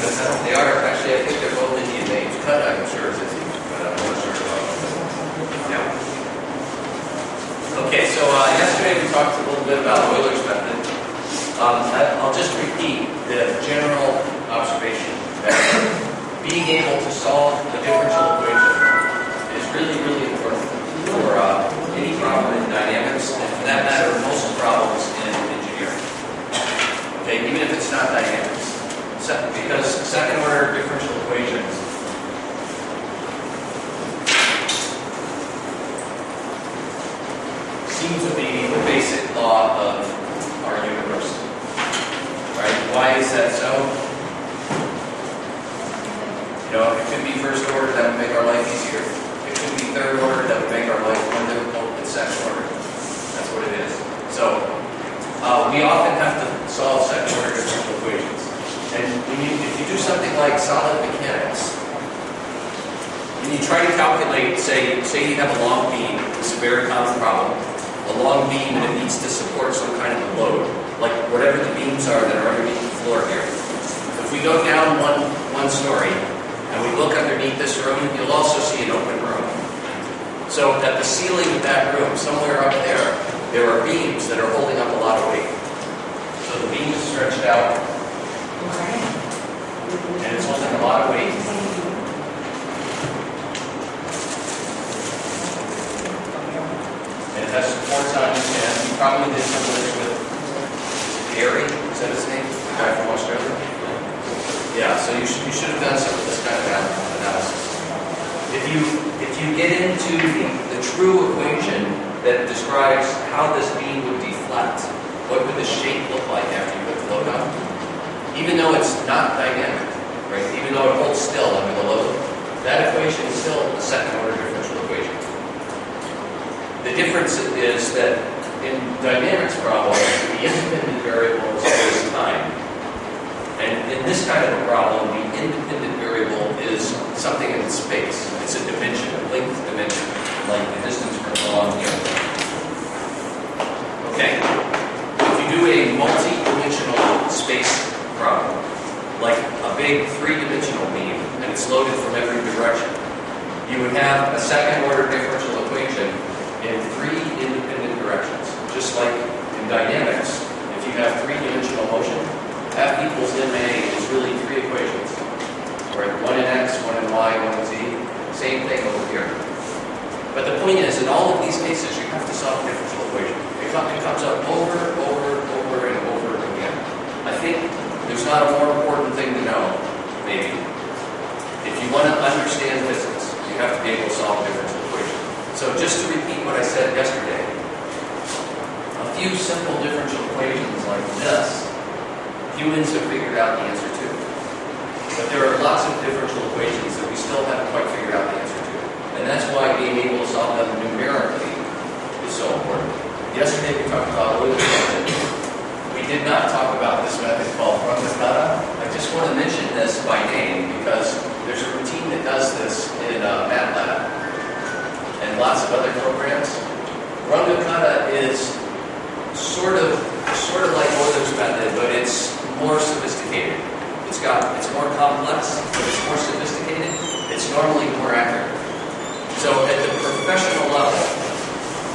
They are, actually, I think they're both Indian names. Cut, I'm sure it's Indian, but I'm not sure about it. Yeah. Okay, so yesterday we talked a little bit about Euler's method. I'll just repeat the general observation that being able to solve a differential equation is really, really important for any problem in dynamics, and for that matter, most problems in engineering. Okay, even if it's not dynamics. Because second order differential equations seem to be the basic law of our universe. Right? Why is that so? You know, it could be first order, that would make our life easier. It could be third order, that would make our life more difficult. It's second order. That's what it is. So, we often have to solve second order differential equations. And if you do something like solid mechanics, and you try to calculate, say you have a long beam, it's a very common problem, a long beam and it needs to support some kind of a load, like whatever the beams are that are underneath the floor here. If we go down one story and we look underneath this room, you'll also see an open room. So at the ceiling of that room, somewhere up there are beams that are holding up a lot of weight. So the beam is stretched out, and it's holding a lot of weight. And it has supports on each end. You probably did some of this with Gary, is that his name? The guy from Australia? Yeah, so you should have done some of this kind of analysis. If you get into the true equation that describes how this beam would deflect, what would the shape look like after you put the load on? Even though it's not dynamic, right? Even though it holds still under the load, that equation is still a second order differential equation. The difference is that in dynamics problems, the independent variable is always time. And in this kind of a problem, the independent variable is something in space. It's a dimension, a length dimension, like the distance from along here. Okay? If you do a multi-dimensional space problem, like a big three-dimensional beam, and it's loaded from every direction, you would have a second-order differential equation in three independent directions. Just like in dynamics, if you have three-dimensional motion, F equals ma is really three equations. Right? One in x, one in y, one in z. Same thing over here. But the point is, in all of these cases, you have to solve a differential equation. It comes up over and over again. I think there's not a more important thing to know, maybe. If you want to understand physics, you have to be able to solve a differential equation. So just to repeat what I said yesterday, a few simple differential equations like this, humans have figured out the answer to. But there are lots of differential equations that we still haven't quite figured out the answer to. And that's why being able to solve them numerically is so important. Yesterday we talked about Euler's method. We did not talk about this method called Runge-Kutta. I just want to mention this by name because there's a routine that does this in MATLAB and lots of other programs. Runge-Kutta is sort of like Euler's method, but it's more sophisticated. It's more complex, but it's more sophisticated. It's normally more accurate. So at the professional level,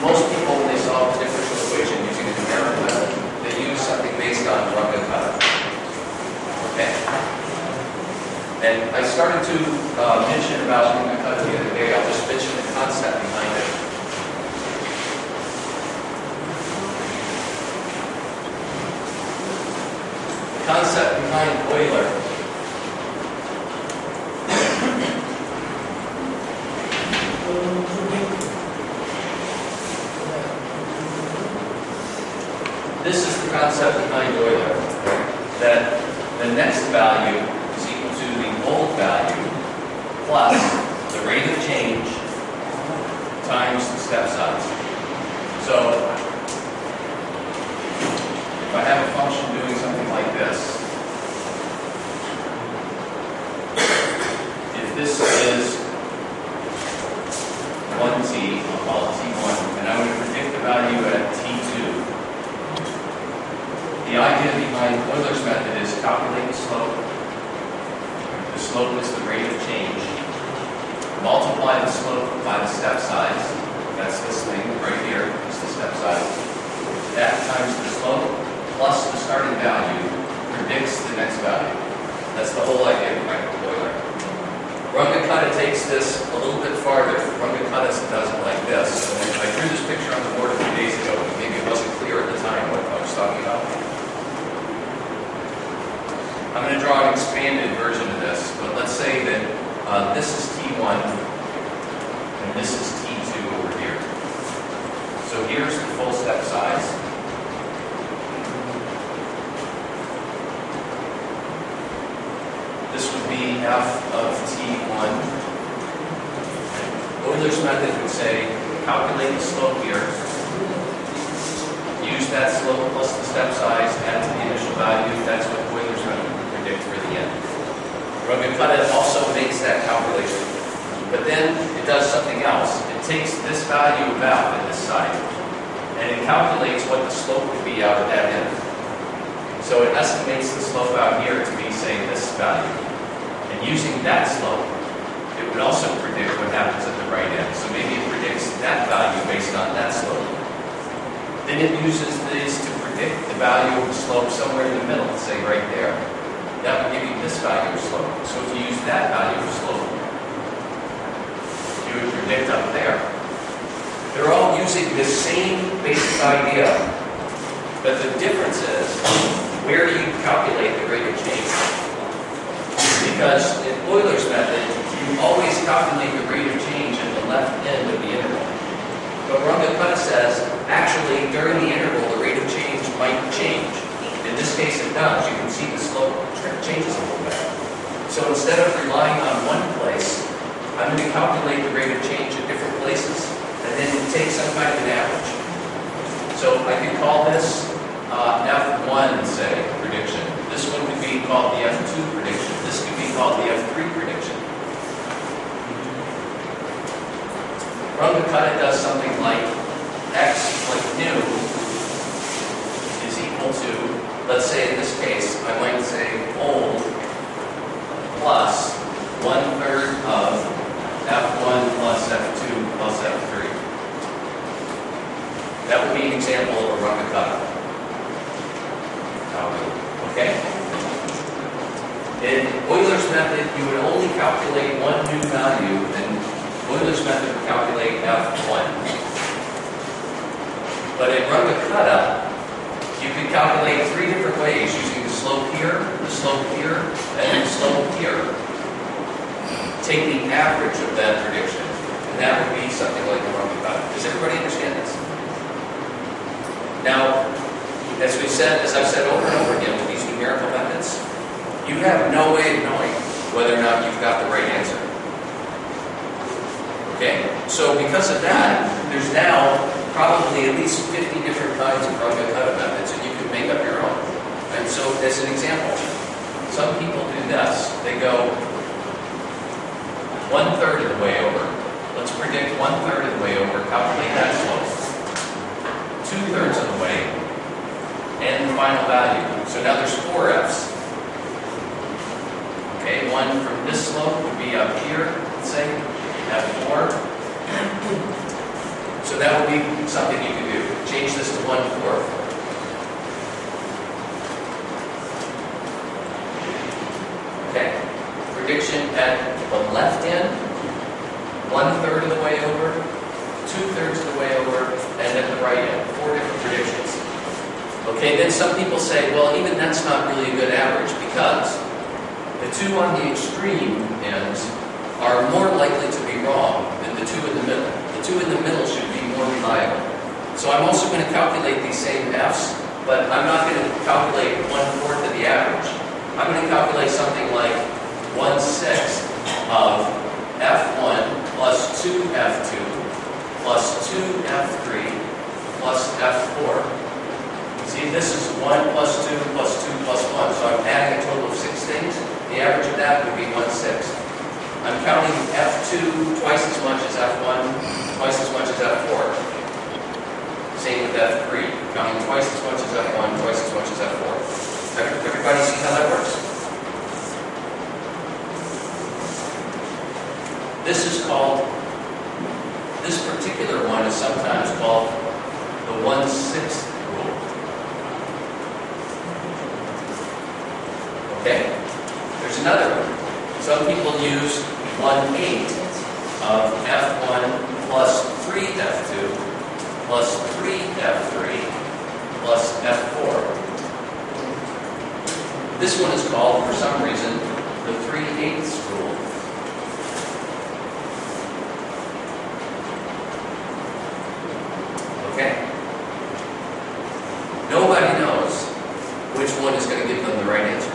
most people, when they solve a differential equation using a numerical method, they use something based on Runge-Kutta. Okay? And I started to mention about Runge-Kutta the other day. I'll just mention the concept behind it. The concept behind Euler this is the concept behind Euler, that the next value is equal to the old value plus the rate of change times the step size. So if I have a function doing something like this, if this is 1t, I'll call it t1, and I want to predict the value at t2. The idea behind Euler's method is calculate the slope, slope is the rate of change. Multiply the slope by the step size. That's this thing right here, is the step size. That times the slope plus the starting value predicts the next value. That's the whole idea of microboiler. Runge-Kutta takes this a little bit farther. Runge-Kutta does it like this. And I drew this picture on the board a few days ago, but maybe it wasn't clear at the time what I was talking about. I'm going to draw an expanded version of this, but let's say that this is T1 and this is T2 over here. So here's the full step size. This would be f of T1. Euler's method would say, calculate the slope here, use that slope plus the step size, add to the initial value. That's what Euler's method would predict for the end. Runge-Kutta also makes that calculation. But then it does something else. It takes this value of f at this side, and it calculates what the slope would be out at that end. So it estimates the slope out here to be, say, this value. And using that slope, it would also predict what happens at the right end. So maybe it predicts that value based on that slope. Then it uses this to predict the value of the slope somewhere in the middle, say right there. That would give you this value of slope. So if you use that value of slope, you would predict up there. They're all using the same basic idea, but the difference is, where do you calculate the rate of change? Because in Euler's method, you always calculate the rate of change at the left end of the interval. But Runge-Kutta says, actually, during the interval, the rate of change might change. In this case, it does. You can see the slope changes a little bit. So instead of relying on one place, I'm going to calculate the rate of change at different places, and then take some kind of an average. So I could call this F1, say, prediction. This one could be called the F2 prediction. This could be called the F3 prediction. Runge-Kutta does something like x, like nu, is equal to, let's say in this case, I might say old plus 1/3 of F1 plus F2 plus F3. That would be an example of a Runge-Kutta. Okay? In Euler's method, you would only calculate one new value, and Euler's method would calculate F1. But in Runge-Kutta, you can calculate three different ways using the slope here, and the slope here. Take the average of that prediction, and that would be something like a Runge-Kutta. Does everybody understand this? Now, as I've said over and over again with these numerical methods, you have no way of knowing whether or not you've got the right answer. Okay? So because of that, there's now probably at least 50 different kinds of Runge-Kutta methods, and you can make up your own. And so, as an example, some people do this. They go 1/3 of the way over. Let's predict 1/3 of the way over, calculate that slope. 2/3 of the way, and the final value. So now there's 4 F's. Okay, one from this slope would be up here, let's say, F4. So that would be something you could do. Change this to 1/4. Okay, prediction at the left end, 1/3 of the way over, 2/3 of the way over, and at the right end, 4 different predictions. Okay, then some people say, well, even that's not really a good average because the two on the extreme ends are more likely to be wrong than the two in the middle. The two in the middle should be more reliable. So I'm also going to calculate these same F's, but I'm not going to calculate 1/4 of the average. I'm going to calculate something like 1/6 of F1 plus 2F2 plus 2F3 plus F4. See, this is 1 plus 2 plus 2 plus 1. So I'm adding a total of 6 things. The average of that would be 1/6. I'm counting F2 twice as much as F1, twice as much as F4. Same with F3. Counting twice as much as F1, twice as much as F4. Everybody see how that works? This is called, this particular one is sometimes called the 1/6 rule. Okay? There's another one. Some people use 1/8 of F1 plus 3F2 plus 3F3 plus F4. This one is called, for some reason, the 3/8 rule. Okay? Nobody knows which one is going to give them the right answer.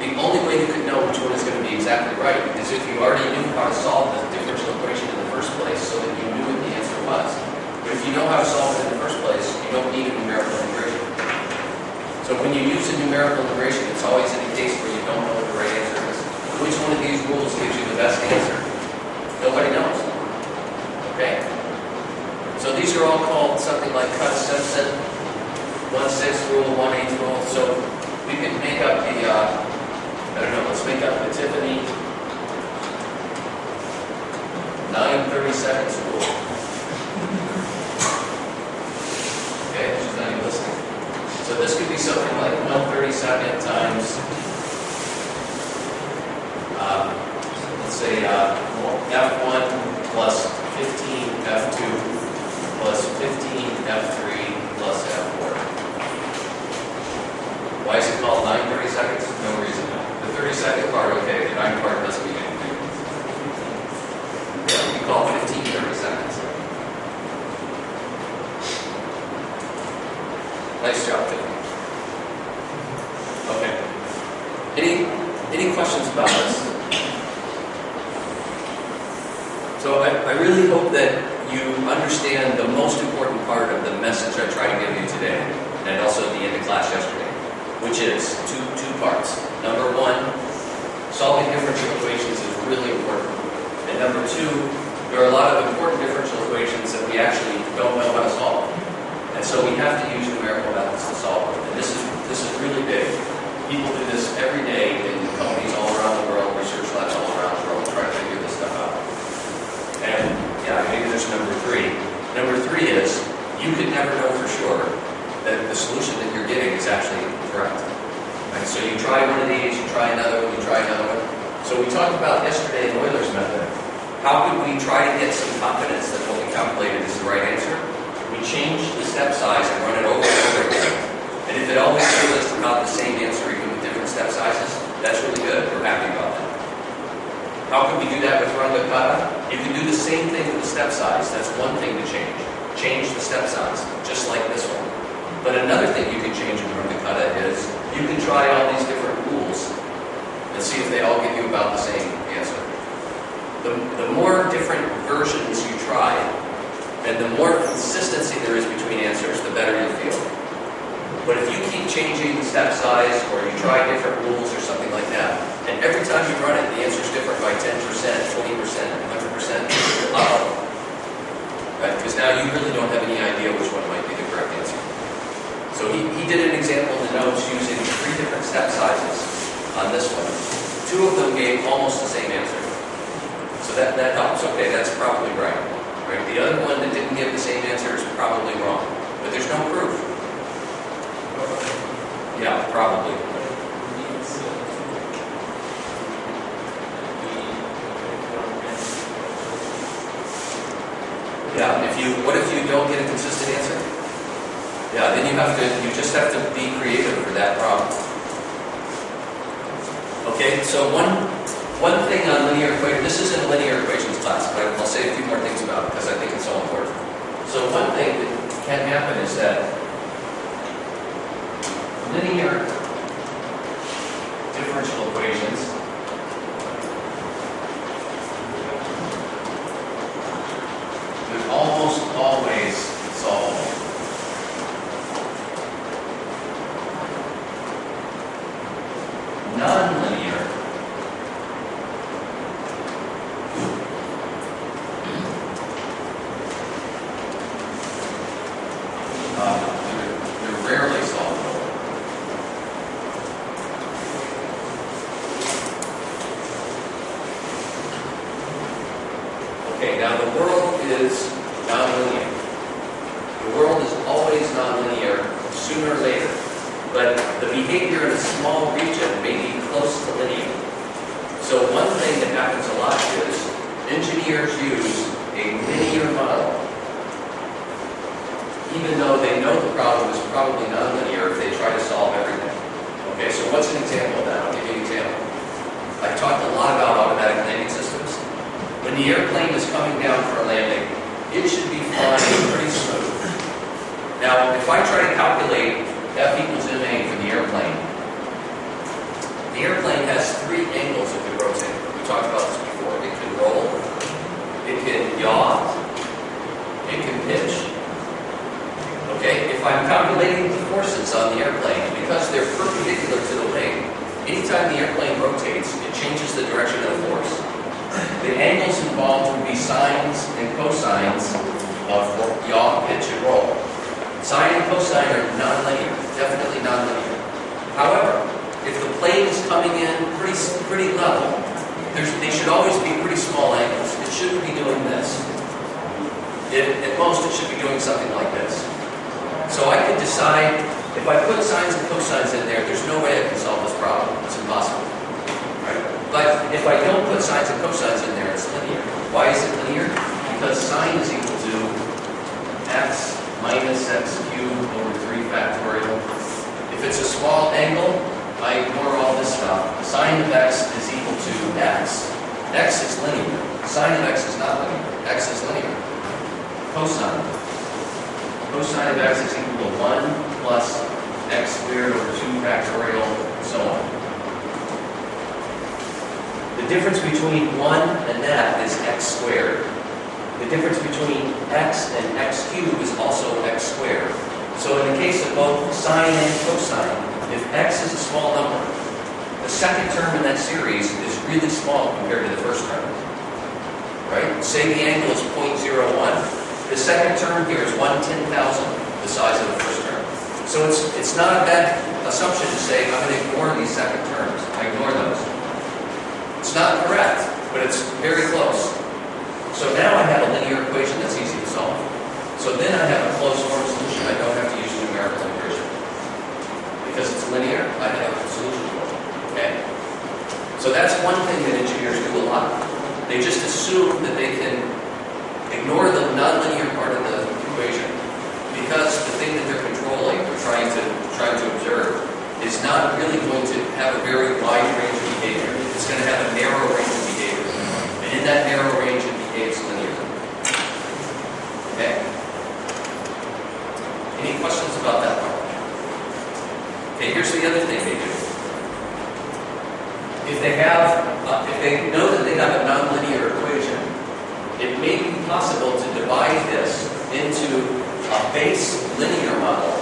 The only way you could know which one is going to be exactly right is if you already knew how to solve the differential equation in the first place so that you knew what the answer was. But if you know how to solve it in the first place, you don't need a numerical integration. So when you use a numerical integration, it's always in a case where you don't know what the right answer is. Which one of these rules gives you the best answer? Nobody knows. Okay? So these are all called something like Cauchy-Simpson, 1/6 rule, 1/8 rule. So we can make up the, I don't know, let's make up the Tiffany 9/32 rule. Okay, she's not even listening. So this could be something like 1/32 times, let's say F1 plus 15F2 plus 15F3 plus F4. Why is it called 9/32? No reason. The 32nd part, okay, the 9th part doesn't mean anything. Yeah, we call 15 32nds. Nice job, Tiffany. Okay. Any questions about this? So I really hope that you understand the most important part of the message I tried to give you today, and also at the end of class yesterday, which is two parts. Number one, solving differential equations is really important. And number two, there are a lot of important differential equations that we actually don't know how to solve. And so we have to use numerical methods to solve them. And this is really big. People do this every day in companies all around the world, research labs all around the world, trying to figure this stuff out. And yeah, maybe there's number three. Number three is, you could never know for sure that the solution that you're getting is actually correct. Right? So you try one of these, you try another one, you try another one. So we talked about yesterday in Euler's method. How could we try to get some confidence that what we calculated is the right answer? We change the step size and run it over and over again. And if it always gives us about the same answer, even with different step sizes, that's really good. We're happy about that. How can we do that with Runge-Kutta? You can do the same thing with the step size. That's one thing to change. Change the step size, just like this one. But another thing you can change in Runge-Kutta is you can try all these different rules and see if they all give you about the same answer. The more different versions you try, and the more consistency there is between answers, the better you'll feel. But if you keep changing the step size, or you try different rules or something like that, and every time you run it, the answer's different by 10%, 20%, 100%, right? Because now you really don't have any idea which one might be the correct answer. So he did an example in the notes using 3 different step sizes on this one. 2 of them gave almost the same answer. So that helps. Okay, that's probably right. The other one that didn't give the same answer is probably wrong. But there's no proof. Yeah, probably. Yeah, what if you don't get a consistent answer? Yeah, then you just have to be creative for that problem. Okay, so one thing on linear equations, this isn't a linear equations class, but I'll say a few more things about it because I think it's so important. So one thing that can happen is that linear differential equations are almost always solvable. Non-linear they're rarely solvable. is nonlinear. The world is always nonlinear, sooner or later. But the behavior in a small region may be close to linear. So one thing that happens a lot is engineers use a linear model, even though they know the problem is probably nonlinear if they try to solve everything. Okay, so what's an example of that? I'll give you an example. I've talked a lot about automatic landing systems. When the airplane is coming down for a landing, it should be flying pretty smooth. Now, if I try to calculate F equals ma for the airplane has three angles it could rotate. We talked about this before. It can roll, it can yaw, it can pitch. Okay, if I'm calculating the forces on the airplane, because they're perpendicular to the wing, anytime the airplane rotates, it changes the direction of the force. The angles involved would be sines and cosines of yaw, pitch, and roll. Sine and cosine are nonlinear, definitely nonlinear. However, if the plane is coming in pretty level, they should always be pretty small angles. It shouldn't be doing this. At most, it should be doing something like this. So I could decide, if I put sines and cosines in there, there's no way I can solve this problem. It's impossible. Right? But if I don't put sines and cosines in there, it's linear. Why is it linear? Because sine is equal to x minus x cubed over 3 factorial. If it's a small angle, I ignore all this stuff. Sine of x is equal to x. X is linear. Sine of x is not linear. X is linear. Cosine. Cosine of x is equal to 1 plus x squared over 2 factorial, and so on. The difference between 1 and that is x squared. The difference between x and x cubed is also x squared. So in the case of both sine and cosine, if x is a small number, the second term in that series is really small compared to the first term. Right? Say the angle is 0.01. The second term here is 1/10,000, the size of the first term. So it's not a bad assumption to say, I'm going to ignore these second terms. I ignore those. It's not correct, but it's very close. So now I have a linear equation that's easy to solve. So then I have a closed form solution. I don't have to use numerical integration. Because it's linear, I have a solution for it. Okay? So that's one thing that engineers do a lot. They just assume that they can ignore the nonlinear part of the equation because the thing that they're controlling or trying to observe is not really going to have a very wide range of behavior. It's going to have a narrow range of behavior. And in that narrow range, it behaves linearly. Okay? Any questions about that part? Okay, here's the other thing they do. If they know that they have a nonlinear equation, it may be possible to divide this into a base linear model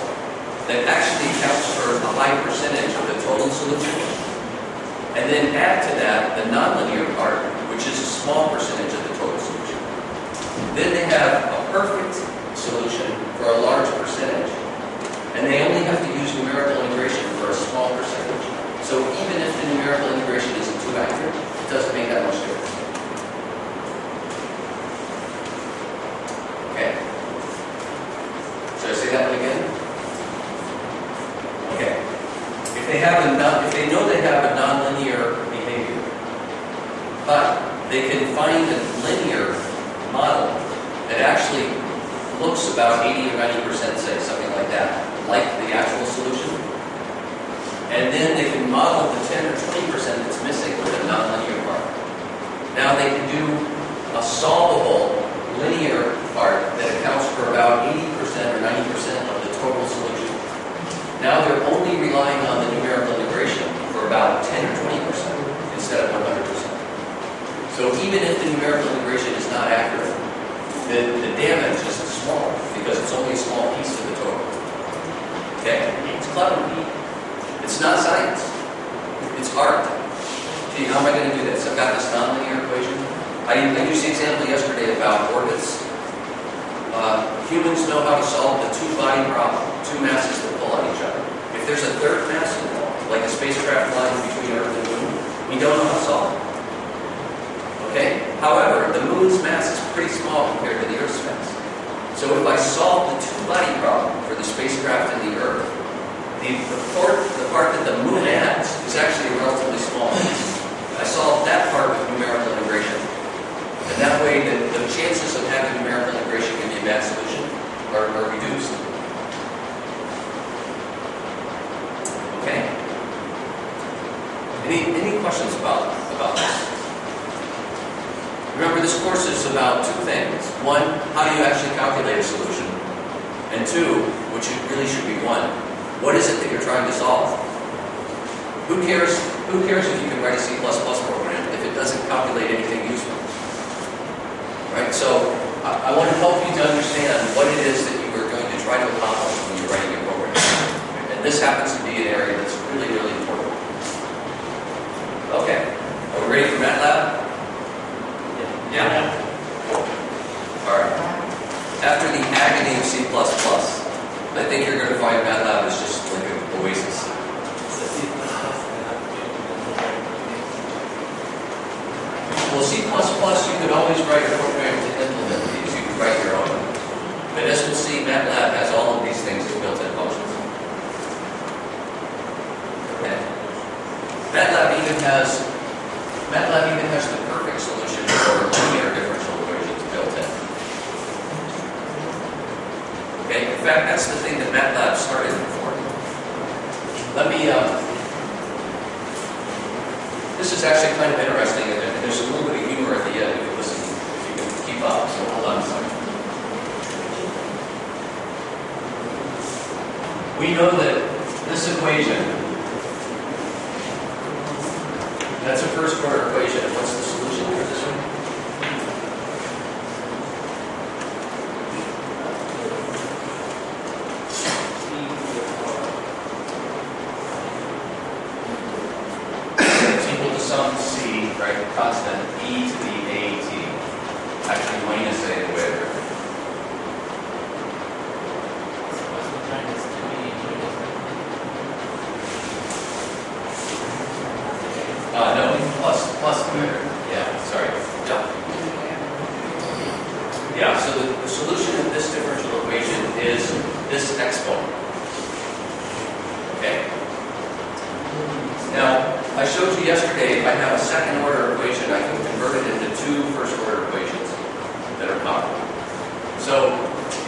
that actually accounts for a high percentage of the total solution, and then add to that the nonlinear part, which is a small percentage of the total solution. Then they have a perfect solution for a large percentage, and they only have to use numerical integration for a small percentage. So even if the numerical integration isn't too accurate, it doesn't make that much difference. Okay. Should I say that one again? Okay. If they know they have a nonlinear behavior, but they can find a linear model that actually looks about 80 or 90%, say, something like that, like the actual solution, and then they can model the 10 or 20% that's missing with a nonlinear part. Now they can do a solvable linear part that accounts for about 80% or 90% of the total solution. Now they're only relying on the numerical integration for about 10 or 20% instead of 100%. So even if the numerical integration is not accurate, the damage is small because it's only a small piece of the total. Okay? It's clever. It's not science. It's art. Okay, how am I going to do this? I've got this nonlinear equation. I used the example yesterday about orbits. Humans know how to solve the two-body problem, two masses that pull on each other. If there's a third mass involved, like a spacecraft line between Earth and Moon, we don't know how to solve it. Okay? However, the Moon's mass is pretty small compared to the Earth's So if I solve the two-body problem for the spacecraft and the Earth, the part that the moon adds is actually a relatively small piece. I solved that part with numerical integration. And that way, the chances of having numerical integration can be a bad solution are reduced. Okay? Any questions about this? Remember, this course is about two things. One, how do you actually calculate a solution? And two, which really should be one, what is it that you're trying to solve? Who cares if you can write a C++ program if it doesn't calculate anything useful? Right? So I want to help you to understand what it is that you are going to try to accomplish when you're writing your program. And this happens to be an area that's really, really important. Okay. Are we ready for MATLAB? Yeah. All right. After the agony of C++, I think you're going to find MATLAB is just like an oasis. Well, C++, you could always write a program to implement these. You could write your own. But as we'll see, MATLAB has all of these things as built-in functions. Okay. MATLAB even has the perfect solution for linear differential equations built in. Okay. In fact, that's the thing that MATLAB started for. Let me. This is actually kind of interesting, and there's a little bit of humor at the end if you listen, if you can keep up. So hold on a second. We know that this equation, that's a first-order equation. What's the solution for this one? Some c, right, constant e to the at, actually minus a the way it written. No, plus the way it written. Yeah, sorry. Yeah, so the solution of this differential equation is this exponent. Okay? Now, I showed you yesterday, if I have a second-order equation, I can convert it into two first-order equations that are comparable. So,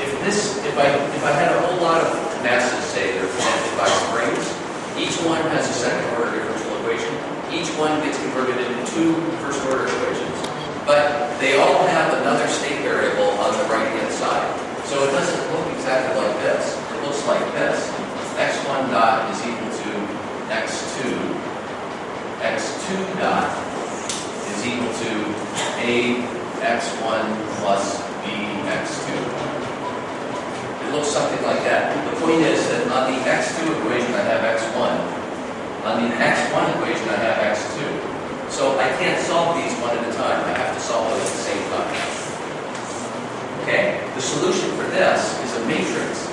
if I had a whole lot of masses, say, that are connected by springs, each one has a second-order differential equation. Each one gets converted into two first-order equations. But they all have another state variable on the right-hand side. So it doesn't look exactly like this. It looks like this. x1 dot is equal to x2. x2 dot is equal to ax1 plus bx2. It looks something like that. The point is that on the x2 equation I have x1. On the x1 equation I have x2. So I can't solve these one at a time. I have to solve them at the same time. Okay, the solution for this is a matrix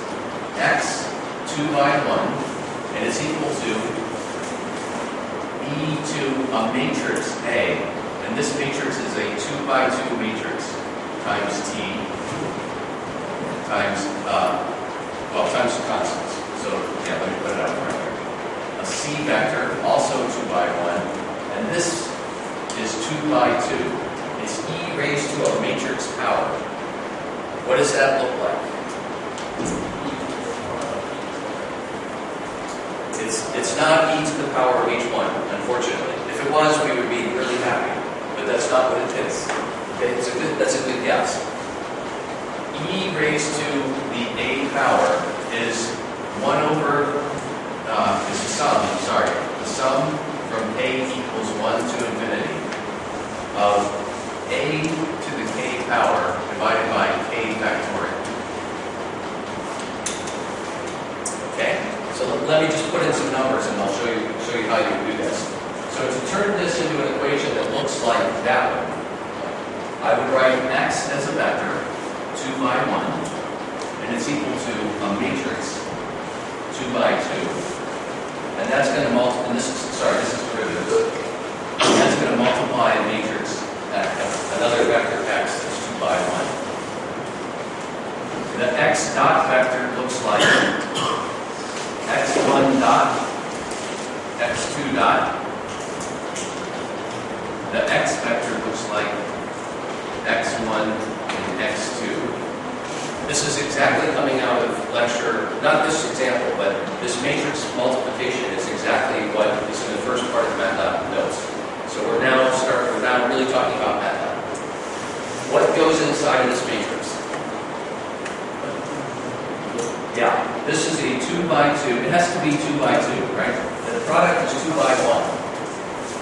x 2 by 1, and it's equal to e to a matrix A, and this matrix is a 2 by 2 matrix times t times times constants. So yeah, let me put it out right here. A c vector, also 2 by 1, and this is 2 by 2. It's e raised to a matrix power. What does that look like? It's not e to the power of each one, unfortunately. If it was, we would be really happy. But that's not what it is. Okay, that's a good guess. E raised to the a power is 1 over, is the sum, the sum from a equals 1 to infinity of a to the k power divided by k factorial. Okay? So let me just put in some numbers and I'll show you how you do this. So to turn this into an equation that looks like that one, I would write x as a vector, 2 by 1, and it's equal to a matrix, 2 by 2. And that's going to multiply, and this is derivative. That's going to multiply a matrix, another vector x that's 2 by 1. And dot, the x vector looks like x1 and x2. This is exactly coming out of lecture, not this example, but this matrix multiplication is exactly what is in the first part of the MATLAB notes. So we're now really talking about MATLAB. What goes inside of this matrix? Yeah, this is a 2 by 2. It has to be 2 by 2, right? The product is 2 by 1.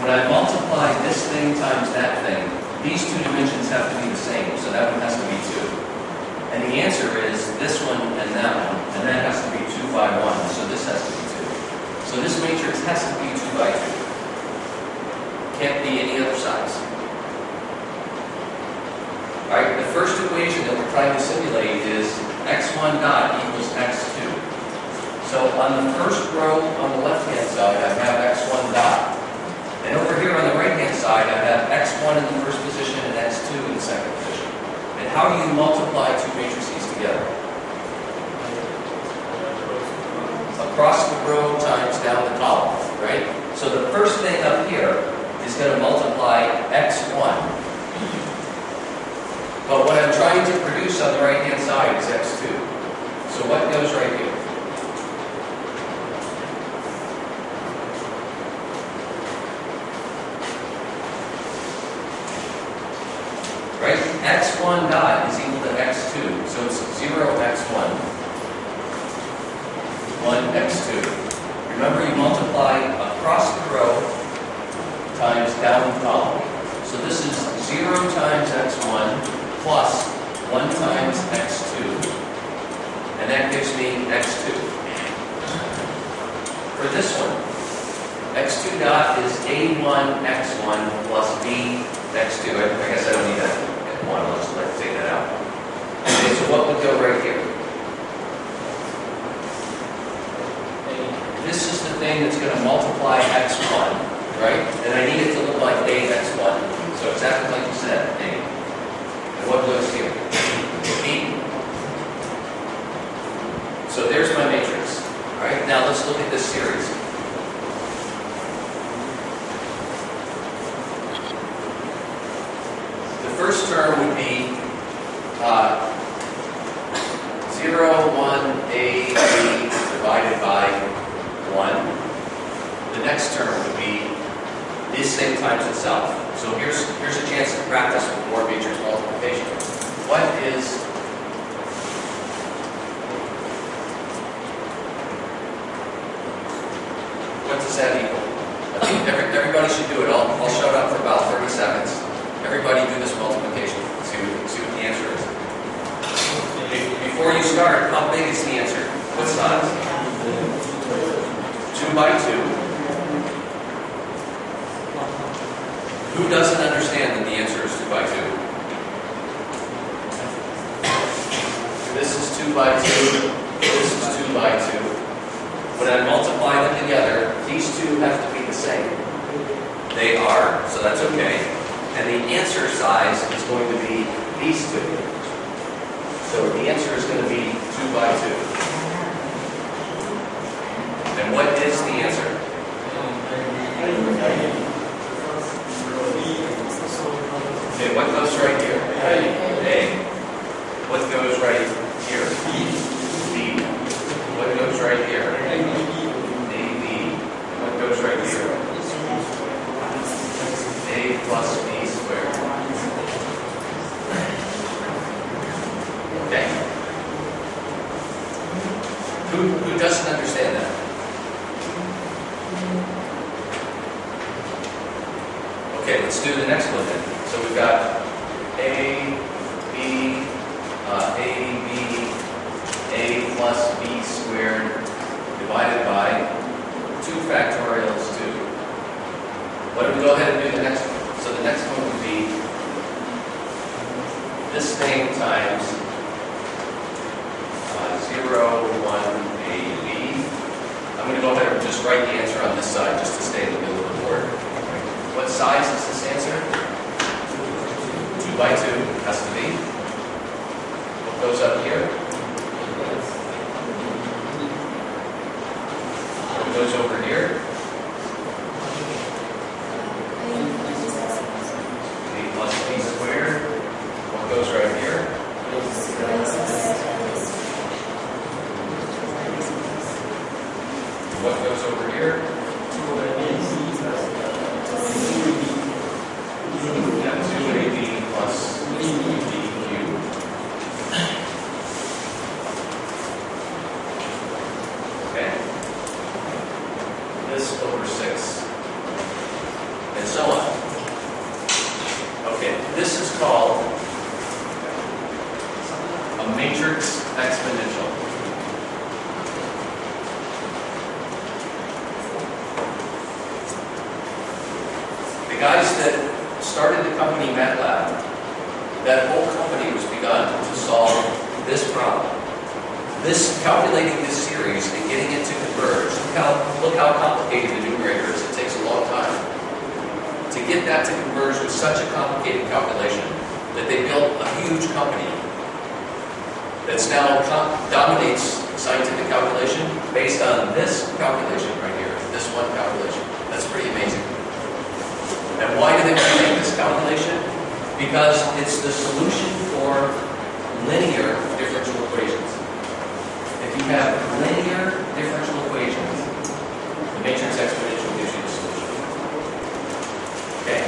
When I multiply this thing times that thing, these two dimensions have to be the same, so that one has to be 2. And the answer is this one and that has to be 2 by 1, so this has to be 2. So this matrix has to be 2 by 2. Can't be any other size. Alright, the first equation that we're trying to simulate is x1 dot equals x2. So on the first row on the left-hand side, I have x1 dot. And over here on the right-hand side, I have x1 in the first position and x2 in the second position. And how do you multiply two matrices together? Across the row times down the column, right? So the first thing up here is going to multiply x1. But what I'm trying to produce on the right-hand side is x2. So what goes right here? Right? x1 dot is equal to x2. So it's 0x1, 1x2. Remember, you multiply across the row times down the column. So this is 0 times x1 plus 1 times x2. And that gives me x2. For this one, x2 dot is a1 x1 plus b x2. I guess I don't need that one. Let's take that out. Okay, so what would go right here? This is the thing that's going to multiply x1, right? And I need it to look like a x1. So exactly like you said, a. And what goes here? B. So there's my matrix. All right, now let's look at this series. The first term would be 0, 1, a, b divided by 1. The next term would be this thing times itself. So here's a chance to practice with more matrix multiplication. What does that equal? I think everybody should do it. I'll shut up for about 30 seconds. Everybody do this multiplication. See what the answer is. Before you start, how big is the answer? What size? 2 by 2. Who doesn't understand that the answer is 2 by 2? This is 2 by 2. This is 2 by 2. When I multiply them together, these two have to be the same. They are, so that's okay. And the answer size is going to be these two. So the answer is going to be 2 by 2. And what is the answer? Okay, what goes right here? A. What goes right here? B. What goes right here? AB. What goes right here? A plus B squared. Okay. Who doesn't understand that? Okay, let's do the next one then. So we've got A, B, A plus B squared divided by 2 factorials 2. Why don't we go ahead and do the next one? So the next one would be this thing times 0, 1, AB. I'm going to go ahead and just write the answer on this side just to stay in the middle of the board. What size is this answer? 2 by 2 has to be. What goes up here? What goes over here? matrix exponential. The guys that started the company MATLAB, that whole company was begun to solve this problem. Calculating this series and getting it to converge. Look how complicated the numerator is. It takes a long time. To get that to converge was such a complicated calculation that they built a huge company that's now dominates scientific calculation based on this calculation right here, this one calculation. That's pretty amazing. And why do they make this calculation? Because it's the solution for linear differential equations. If you have linear differential equations, the matrix exponential gives you the solution. Okay.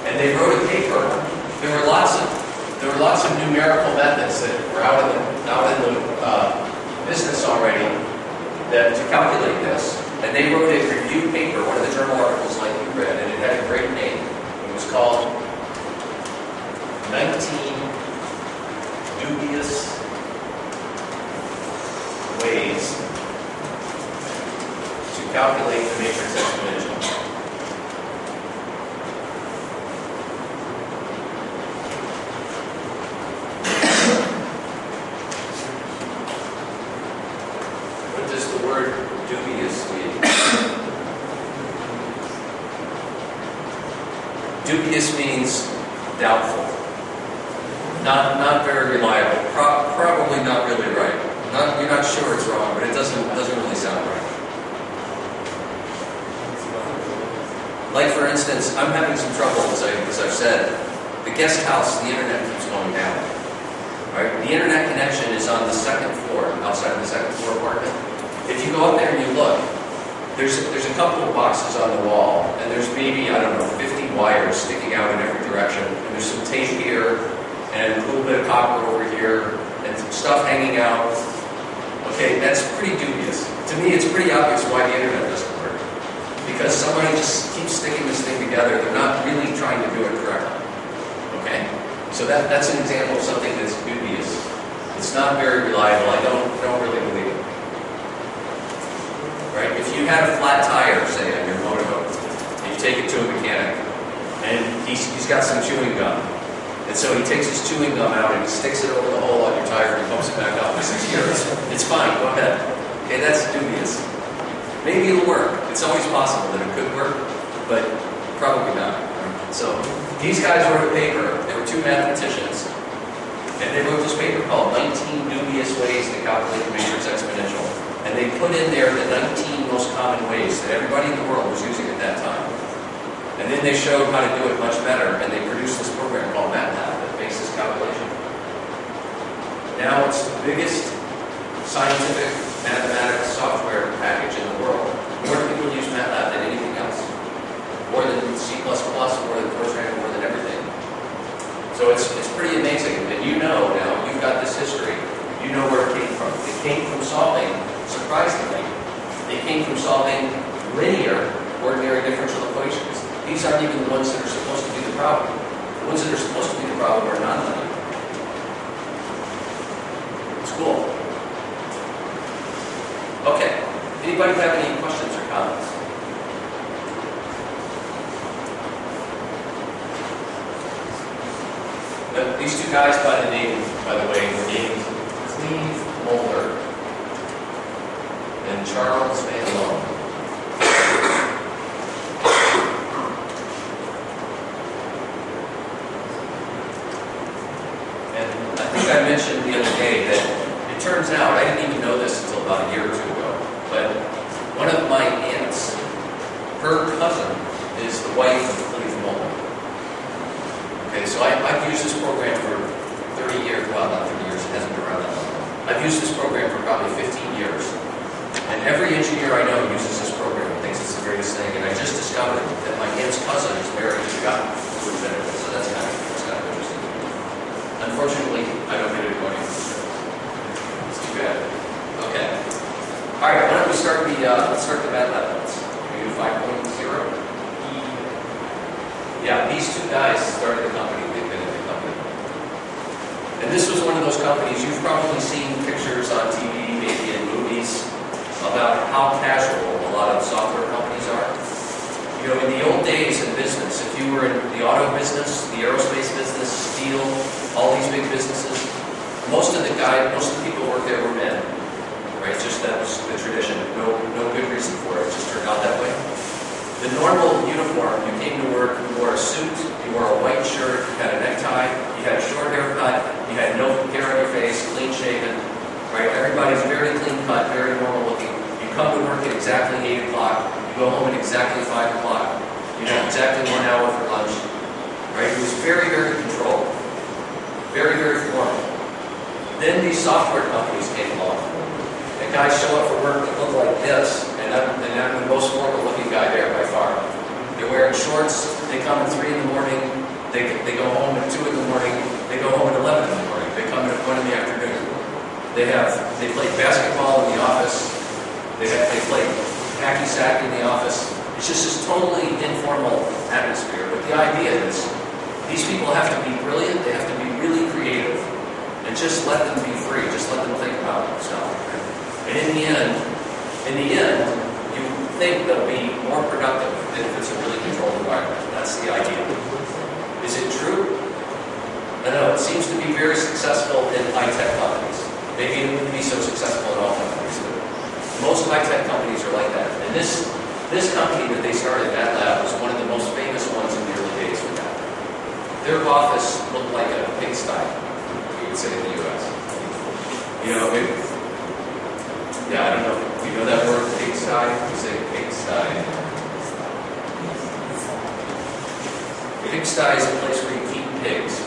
And they wrote a paper. There were lots of numerical methods that were out in the business already to calculate this. And they wrote a review paper, one of the journal articles like you read, and it had a great name. It was called 19 Dubious Ways to Calculate the Matrix Exponential. What does the word dubious mean? Dubious means doubtful, not very reliable, probably not really right. You're not sure it's wrong, but it doesn't really sound right. Like for instance, I'm having some trouble, as I've said. The guest house, the internet keeps going down. Right? The internet connection is on the second floor, outside of the second floor apartment. If you go up there and you look, there's a couple of boxes on the wall, and there's maybe, I don't know, 50 wires sticking out in every direction. And there's some tape here, and a little bit of copper over here, and some stuff hanging out. Okay, that's pretty dubious. To me, it's pretty obvious why the internet doesn't work. Because somebody just keeps sticking this thing together. They're not really trying to do it correctly. Okay? So that's an example of something that's dubious. It's not very reliable. I don't really believe it. Right? If you had a flat tire, say, on your motorboat, and you take it to a mechanic, and he's got some chewing gum. And so he takes his chewing gum out and he sticks it over the hole on your tire and he pumps it back up. He says, here, it's fine, go ahead. Okay, that's dubious. Maybe it'll work. It's always possible that it could work, but probably not. So these guys wrote a paper. There were two mathematicians. And they wrote this paper called 19 Dubious Ways to Calculate the Matrix Exponential. And they put in there the 19 most common ways that everybody in the world was using at that time. And then they showed how to do it much better, and they produced this program called MATLAB that makes this calculation. Now it's the biggest scientific mathematics software package in the world. More people use MATLAB than anything else. More than C++, more than Fortran, more than everything. So it's pretty amazing. And you know now, you've got this history. You know where it came from. It came from solving, surprisingly, it came from solving linear ordinary differential equations. These aren't even the ones that are supposed to be the problem. The ones that are supposed to be the problem are nonlinear. It's cool. Okay. Anybody have any questions or comments? These two guys by the way, were named Cleve Moeller and Charles Van Loan. I mentioned the other day that it turns out, I didn't even know this until about a year or two ago, but one of my aunts, her cousin is the wife of Cleve Moeller. Okay, so I've used this program for 30 years, well not 30 years, it hasn't been around that long. I've used this program for probably 15 years. And every engineer I know uses this program and thinks it's the greatest thing. And I just discovered that my aunt's cousin is married to a guy who invented it, so that's kind of interesting. Unfortunately, I don't get it going. It's too bad. Okay. All right. Why don't we start the MATLAB notes? Can we do 5.0? Yeah. These two guys started the company. They've been in the company. And this was one of those companies, you've probably seen pictures on TV, maybe in movies, about how casual a lot of software companies are. You know, in the old days in business, if you were in the auto business, the aerospace business, steel, all these big businesses, most of the people who worked there were men. Right? Just that was the tradition. No good reason for it. It just turned out that way. The normal uniform, you came to work, you wore a suit, you wore a white shirt, you had a necktie, you had a short haircut, you had no hair on your face, clean shaven, right? Everybody's very clean cut, very normal looking. You come to work at exactly 8 o'clock, you go home at exactly 5 o'clock. You have exactly 1 hour for lunch, right? It was very, very controlled, very, very formal. Then these software companies came along. And guys show up for work that look like this, and I'm the most formal looking guy there by far. They're wearing shorts, they come at 3 in the morning, they go home at 2 in the morning, they go home at 11 in the morning, they come at 1 in the afternoon. They play basketball in the office, they play hacky sack in the office. It's just this totally informal atmosphere. But the idea is, these people have to be brilliant, they have to be really creative, and just let them be free, just let them think about stuff. And in the end, you think they'll be more productive than if it's a really controlled environment. That's the idea. Is it true? I know, it seems to be very successful in high-tech companies. Maybe it wouldn't be so successful in all companies, but most high-tech companies are like that. And this company that they started, MATLAB, was one of the most famous ones in the early days for that. Their office looked like a pigsty, we would say in the U.S. You know, yeah, I don't know. You know that word, pigsty? We say pigsty. Pigsty is a place where you keep pigs.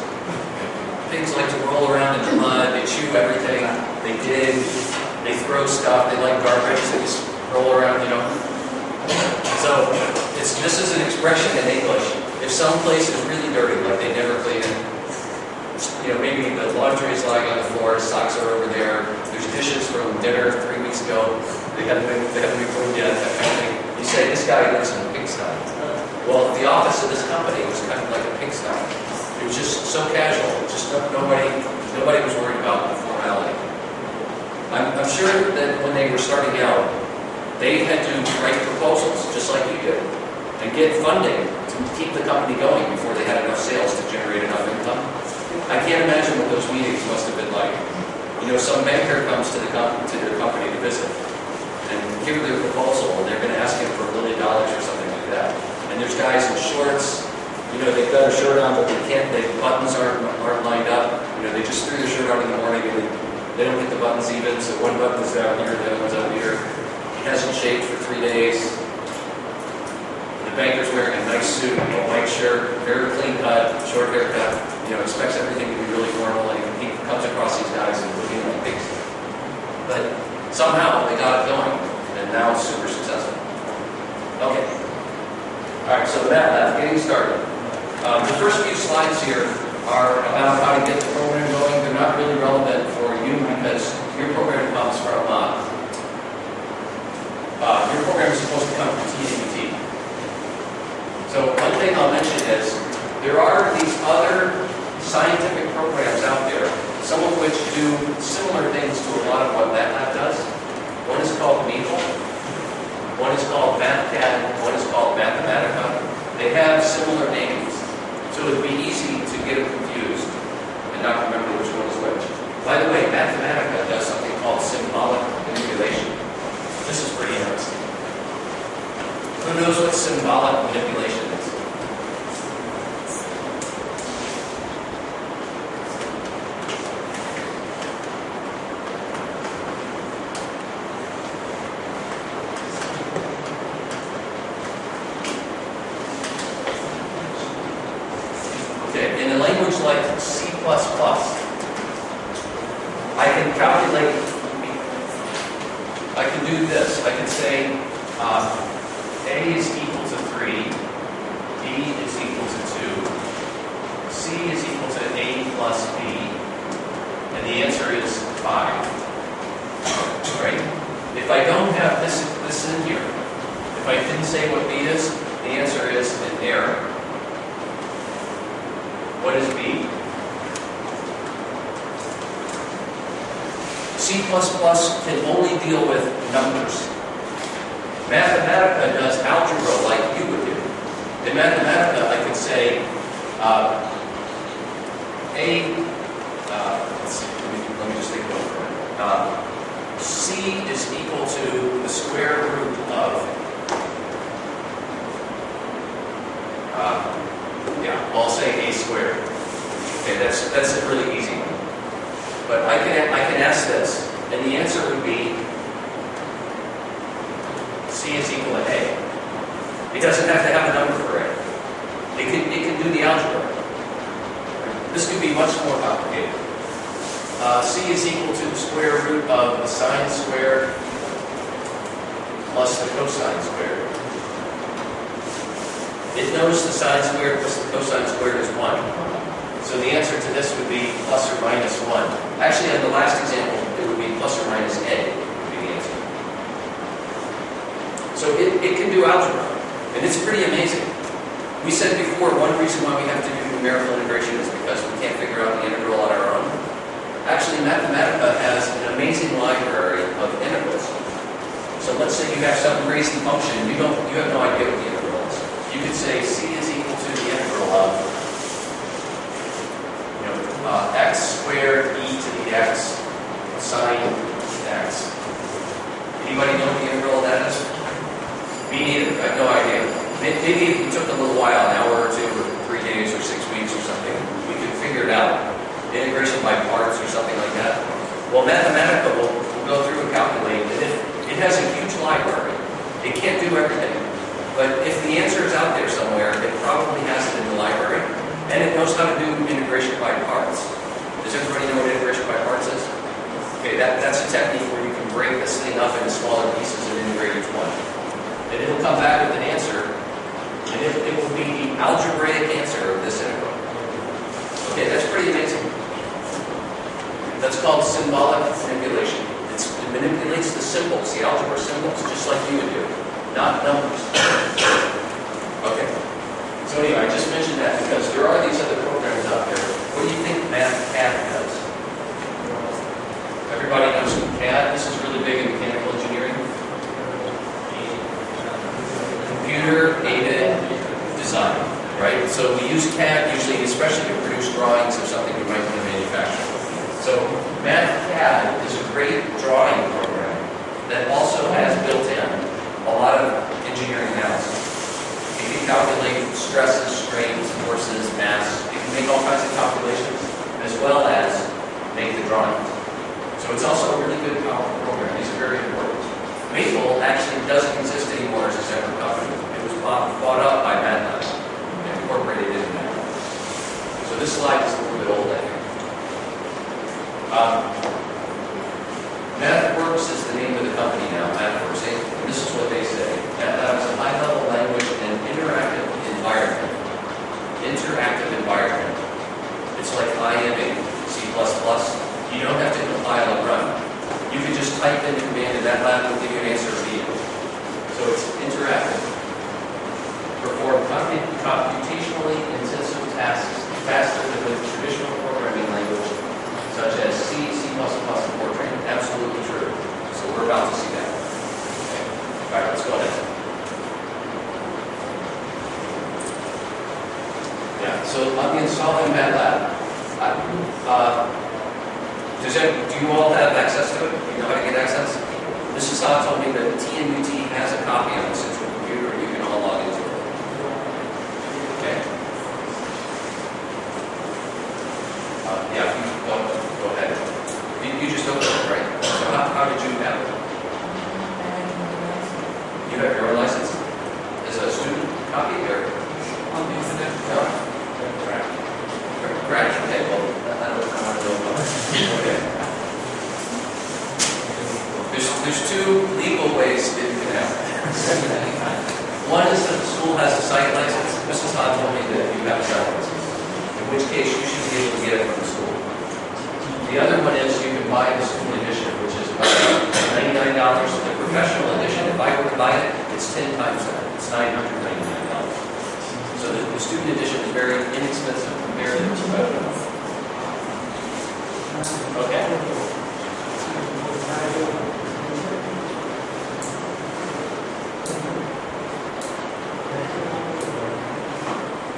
Pigs like to roll around in the mud, they chew everything, they dig, they throw stuff, they like garbage, they just roll around, you know. So, this is an expression in English. If some place is really dirty, like they never clean it, you know, maybe the laundry is lying on the floor, socks are over there, there's dishes from dinner 3 weeks ago, they haven't been cleaned yet, that kind of thing. You say, this guy lives in a pigsty. Well, the office of this company was kind of like a pigsty. It was just so casual, just nobody was worried about the formality. I'm sure that when they were starting out, they had to write proposals, just like you did, and get funding to keep the company going before they had enough sales to generate enough income. I can't imagine what those meetings must have been like. You know, some banker comes to their company to visit and give their proposal, and they're going to ask him for $1 million or something like that. And there's guys in shorts, you know, they've got a shirt on, but the buttons aren't lined up. You know, they just threw their shirt on in the morning, and they don't get the buttons even, so one button is down here, the other one's up here. He hasn't shaved for 3 days. The banker's wearing a nice suit, a white shirt, very clean cut, short haircut. You know, expects everything to be really formal, and he comes across these guys and looking like pigs. But somehow they got it going, and now it's super successful. Okay. All right, so that getting started. The first few slides here are about how to get the program going. They're not really relevant for you because your program comes from your program is supposed to come from TABT. So one thing I'll mention is there are these other scientific programs out there, some of which do similar things to a lot of what MATLAB does. One is called Meeple, one is called MathCAD, one is called Mathematica. They have similar names, so it would be easy to get them confused and not remember which one is which. By the way, Mathematica does something called symbolic manipulation. This is pretty interesting. Who knows what symbolic manipulation is? Okay, in a language like C++, I can calculate, I can do this. I can say A is equal to 3, B is equal to 2, C is equal to A plus B, and the answer is 5. Right? If I don't have this in here, if I didn't say what B is, the answer is an error. What is B? can only deal with numbers. Mathematica does algebra like you would do. In Mathematica, I could say, let me just think about it. C is equal to the square root of, I'll say a squared. Okay, that's a really easy one. But I can ask this, and the answer would be C is equal to A. It doesn't have to have a number for A. It can do the algebra. This could be much more complicated. C is equal to the square root of the sine squared plus the cosine squared. It knows the sine squared plus the cosine squared is 1. So the answer to this would be plus or minus 1. Actually, on the last example, it would be plus or minus A would be the answer. So it can do algebra, and it's pretty amazing. We said before, one reason why we have to do numerical integration is because we can't figure out the integral on our own. Actually, Mathematica has an amazing library of integrals. So let's say you have some crazy function, you have no idea what the integral is. You could say C is equal to the integral of x squared e to the x sine x. Anybody know what the integral of that is? Me neither. I have no idea. Maybe if it took a little while, an hour or two, or 3 days, or 6 weeks, or something, we could figure it out. Integration by parts, or something like that. Well, Mathematica will go through and calculate, and it has a huge library. It can't do everything. But if the answer is out there somewhere, it probably has it in the library, and it knows how to do integration by parts. Does everybody know what integration by parts is? Okay, that's a technique where you can break this thing up into smaller pieces and integrate each one. And it'll come back with an answer, and it will be the algebraic answer of this integral. Okay, that's pretty amazing. That's called symbolic manipulation. It manipulates the symbols, the algebra symbols, just like you would do, not numbers. Okay. So anyway, I just mentioned that because there are these other programs out there. What do you think MathCAD does? Everybody knows CAD. This is really big in mechanical engineering. Computer-aided design, right? So we use CAD usually, especially to produce drawings of something we might want to manufacture. So MathCAD is a great drawing program that also has built in a lot of engineering analysis. It can calculate stresses, strains, forces, mass. It can make all kinds of calculations, as well as make the drawings. So it's also a really good, powerful program. These are very important. Maple actually doesn't exist anymore as a separate company. It was bought up by MATLAB and incorporated into MATLAB. So this slide is a little bit old, I think. MathWorks is the name of the company now, MathWorks. And this is what they say. MATLAB is a high-level language and interactive environment. It's like IMing C++. You don't have to compile and run. You can just type in the command and MATLAB will give you an answer immediately. So it's interactive. Perform computationally intensive tasks faster than with traditional programming language such as C, C++, and Fortran. Absolutely true. So we're about to see that. Okay. All right, let's go ahead. Yeah, so I'm installing MATLAB. Do you all have access to it? Do you know how to get access? Mrs. Saad told me that TNUT has a copy on the central computer and you can all log into it. Okay? Yeah, you go ahead. You just opened it, right? So how did you have it? You have your own license? Is it a student copy or? No? Correct. Okay, well, I don't want to know about it. Okay. There's two legal ways that you can have it. One is that the school has a site license. Mrs. Todd told me that you have a site license, in which case you should be able to get it from the school. The other one is you can buy the school edition, which is about $99. The professional edition, if I were to buy it, it's 10 times that. It's $999. So the student edition is very inexpensive compared to the professional. Okay.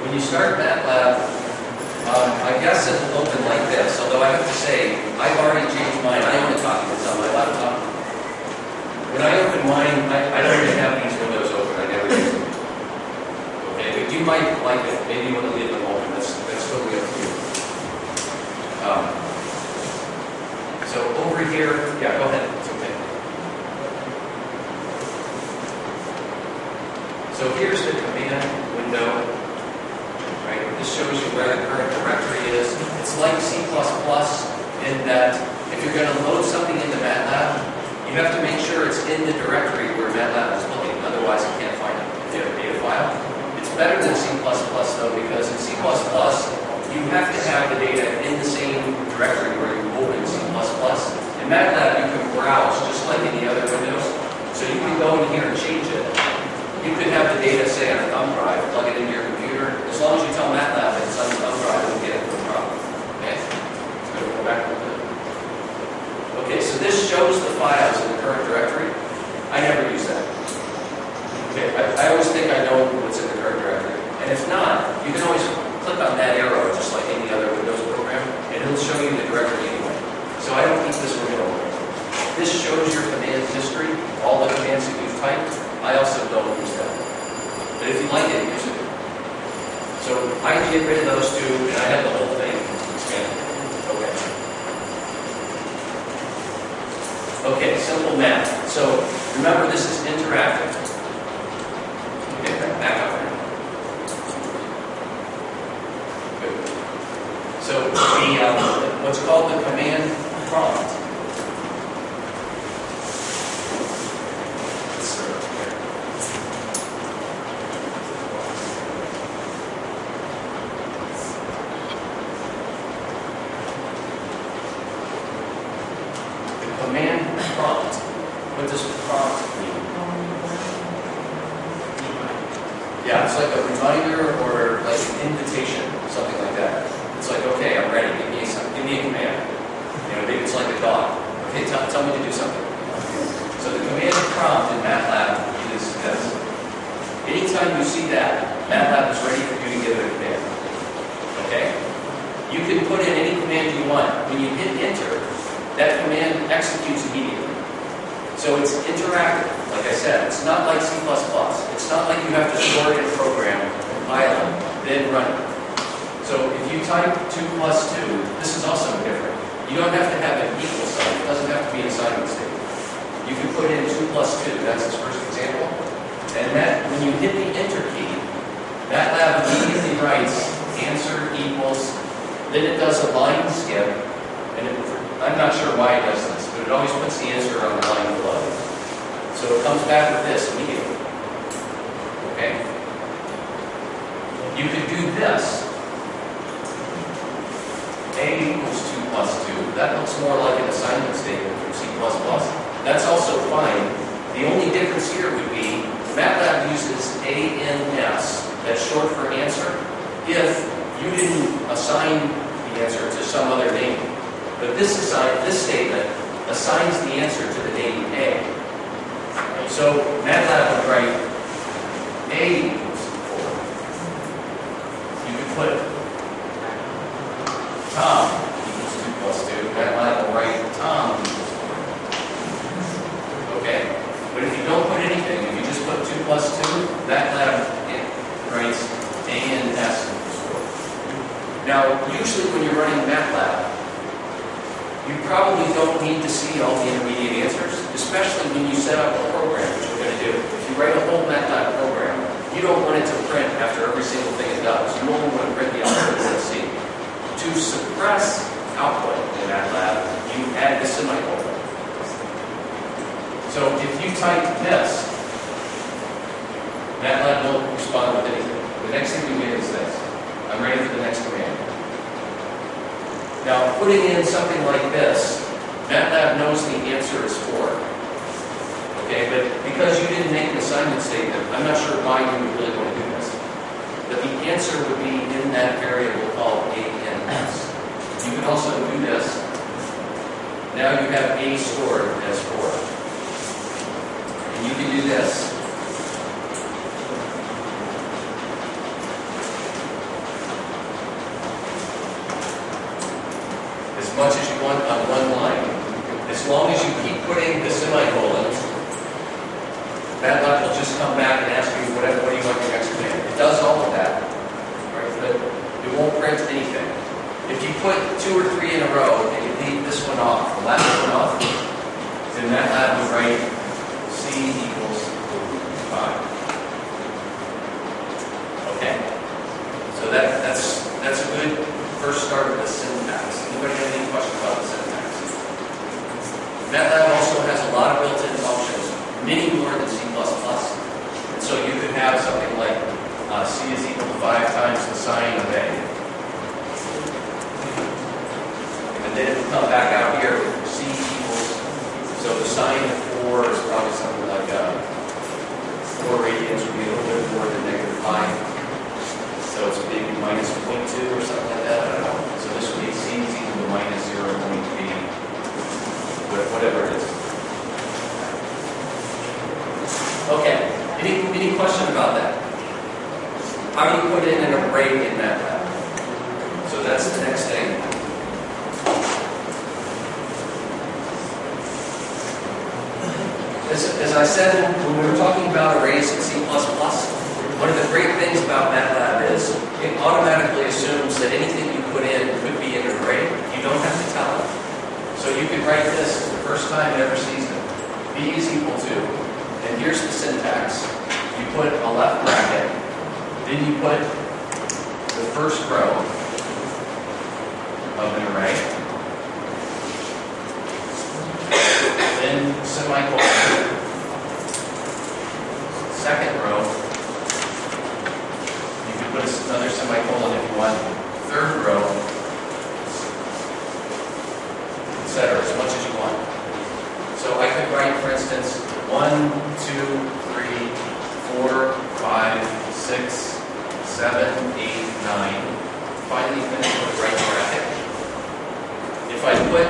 When you start MATLAB, I guess it'll open like this, although I have to say, I've already changed mine. I own a copy that's on my laptop. When I open mine, I don't even have these windows open. I never use them. Okay, but you might like it. Maybe you want to leave them open. That's totally up to you. So over here, yeah, go ahead. It's okay. So here's the command window. Right? This shows you where the current directory is. It's like C++ in that if you're going to load something into MATLAB, you have to make sure it's in the directory where MATLAB is looking. Otherwise, you can't find it if you have a data file. It's better than C++ though, because in C++, you have to have the data in the same directory where you open C++. In MATLAB, you can browse just like in the other windows. So you can go in here and change it. You could have the data, say, on a thumb drive, plug it into your computer. As long as you tell MATLAB that it's on the thumb drive, it'll get it, no problem. Okay? So go back a little bit. Okay, so this shows the files in the current directory. I never use that. Okay, I always think I know what's in the current directory. And if not, you can always click on that arrow, just like any other Windows program, and it'll show you the directory anyway. So I don't keep this window open. This shows your command history, all the commands that you've typed. I also don't use that. But if you like it, use it. So I can get rid of those two, and I have the whole thing expanded. Okay. Okay, simple math. So remember, this is interactive. Okay, back up there. Good. So the what's called the command prompt. Command prompt. What does prompt mean? Yeah, it's like a reminder or like an invitation, something like that. It's like, okay, I'm ready. Give me a command. You know, maybe it's like a dog. Okay, tell me to do something. So the command prompt in MATLAB is this. Anytime you see that, MATLAB is ready for you to give it a command. Okay? You can put in any command you want. When you hit enter, that command executes immediately. So it's interactive, like I said. It's not like C++. It's not like you have to store it in a program, compile it, then run it. So if you type 2 plus 2, this is also different. You don't have to have an equal sign. It doesn't have to be an assignment statement. You can put in 2 plus 2. That's his first example. And that, when you hit the enter key, MATLAB immediately writes answer equals, then it does a line skip, and I'm not sure why it does this, but it always puts the answer on the line below. So it comes back with this immediately. Okay? You could do this. A equals 2 plus 2. That looks more like an assignment statement from C++. That's also fine. The only difference here would be MATLAB uses ANS, that's short for answer, if you didn't assign the answer to some other name. But this statement assigns the answer to the name A. So MATLAB would write A equals 4. You could put Tom equals 2 plus 2. MATLAB will write Tom equals 4. Okay? But if you don't put anything, if you just put 2 plus 2, MATLAB writes ANS equals 4. Now, usually when you're running MATLAB, you probably don't need to see all the intermediate answers, especially when you set up a program, which we're going to do. If you write a whole MATLAB program, you don't want it to print after every single thing it does. You only want to print the output you want to see. To suppress output in MATLAB, you add the semicolon. So if you type this, MATLAB won't respond with anything. The next thing we get is this. I'm ready for the next command. Now, putting in something like this, MATLAB knows the answer is 4. Okay, but because you didn't make an assignment statement, I'm not sure why you would really want to do this. But the answer would be in that variable called ANS. You can also do this. Now now you have A stored as 4. And you can do this. As much as you want on one line. As long as you keep putting the semicolons, MATLAB will just come back and ask you what do you want your next command. It does all of that, right? But it won't print anything. If you put 2 or 3 in a row and you leave this one off, the last one off, then MATLAB will write C equals 5. Okay? So that's a good first start of the syntax. Anybody have any questions about the syntax? MATLAB also has a lot of built-in functions, many more than C++. And so you could have something like C is equal to 5 times the sine of A. And then it will come back out here with C equals, so the sine of 4 is probably something like 4 radians would be a little bit more than -5. So it's maybe minus 0.2 or something like that, I don't know. So this would be C is equal to minus 0.3, whatever it is. Okay, any question about that? How do you put in an array in MATLAB? So that's the next thing. As I said when we were talking about arrays in C++, one of the great things about MATLAB is it automatically assumes that anything you put in could be an array. You don't have to tell it. So you could write this the first time it ever sees it. B is equal to, and here's the syntax. You put a left bracket, then you put the first row of an array, then semicolon. Second row, you can put another semicolon if you want. Third row, etc., as much as you want. So I could write, for instance, 1, 2, 3, 4, 5, 6, 7, 8, 9. Finally finish with the right bracket. If I put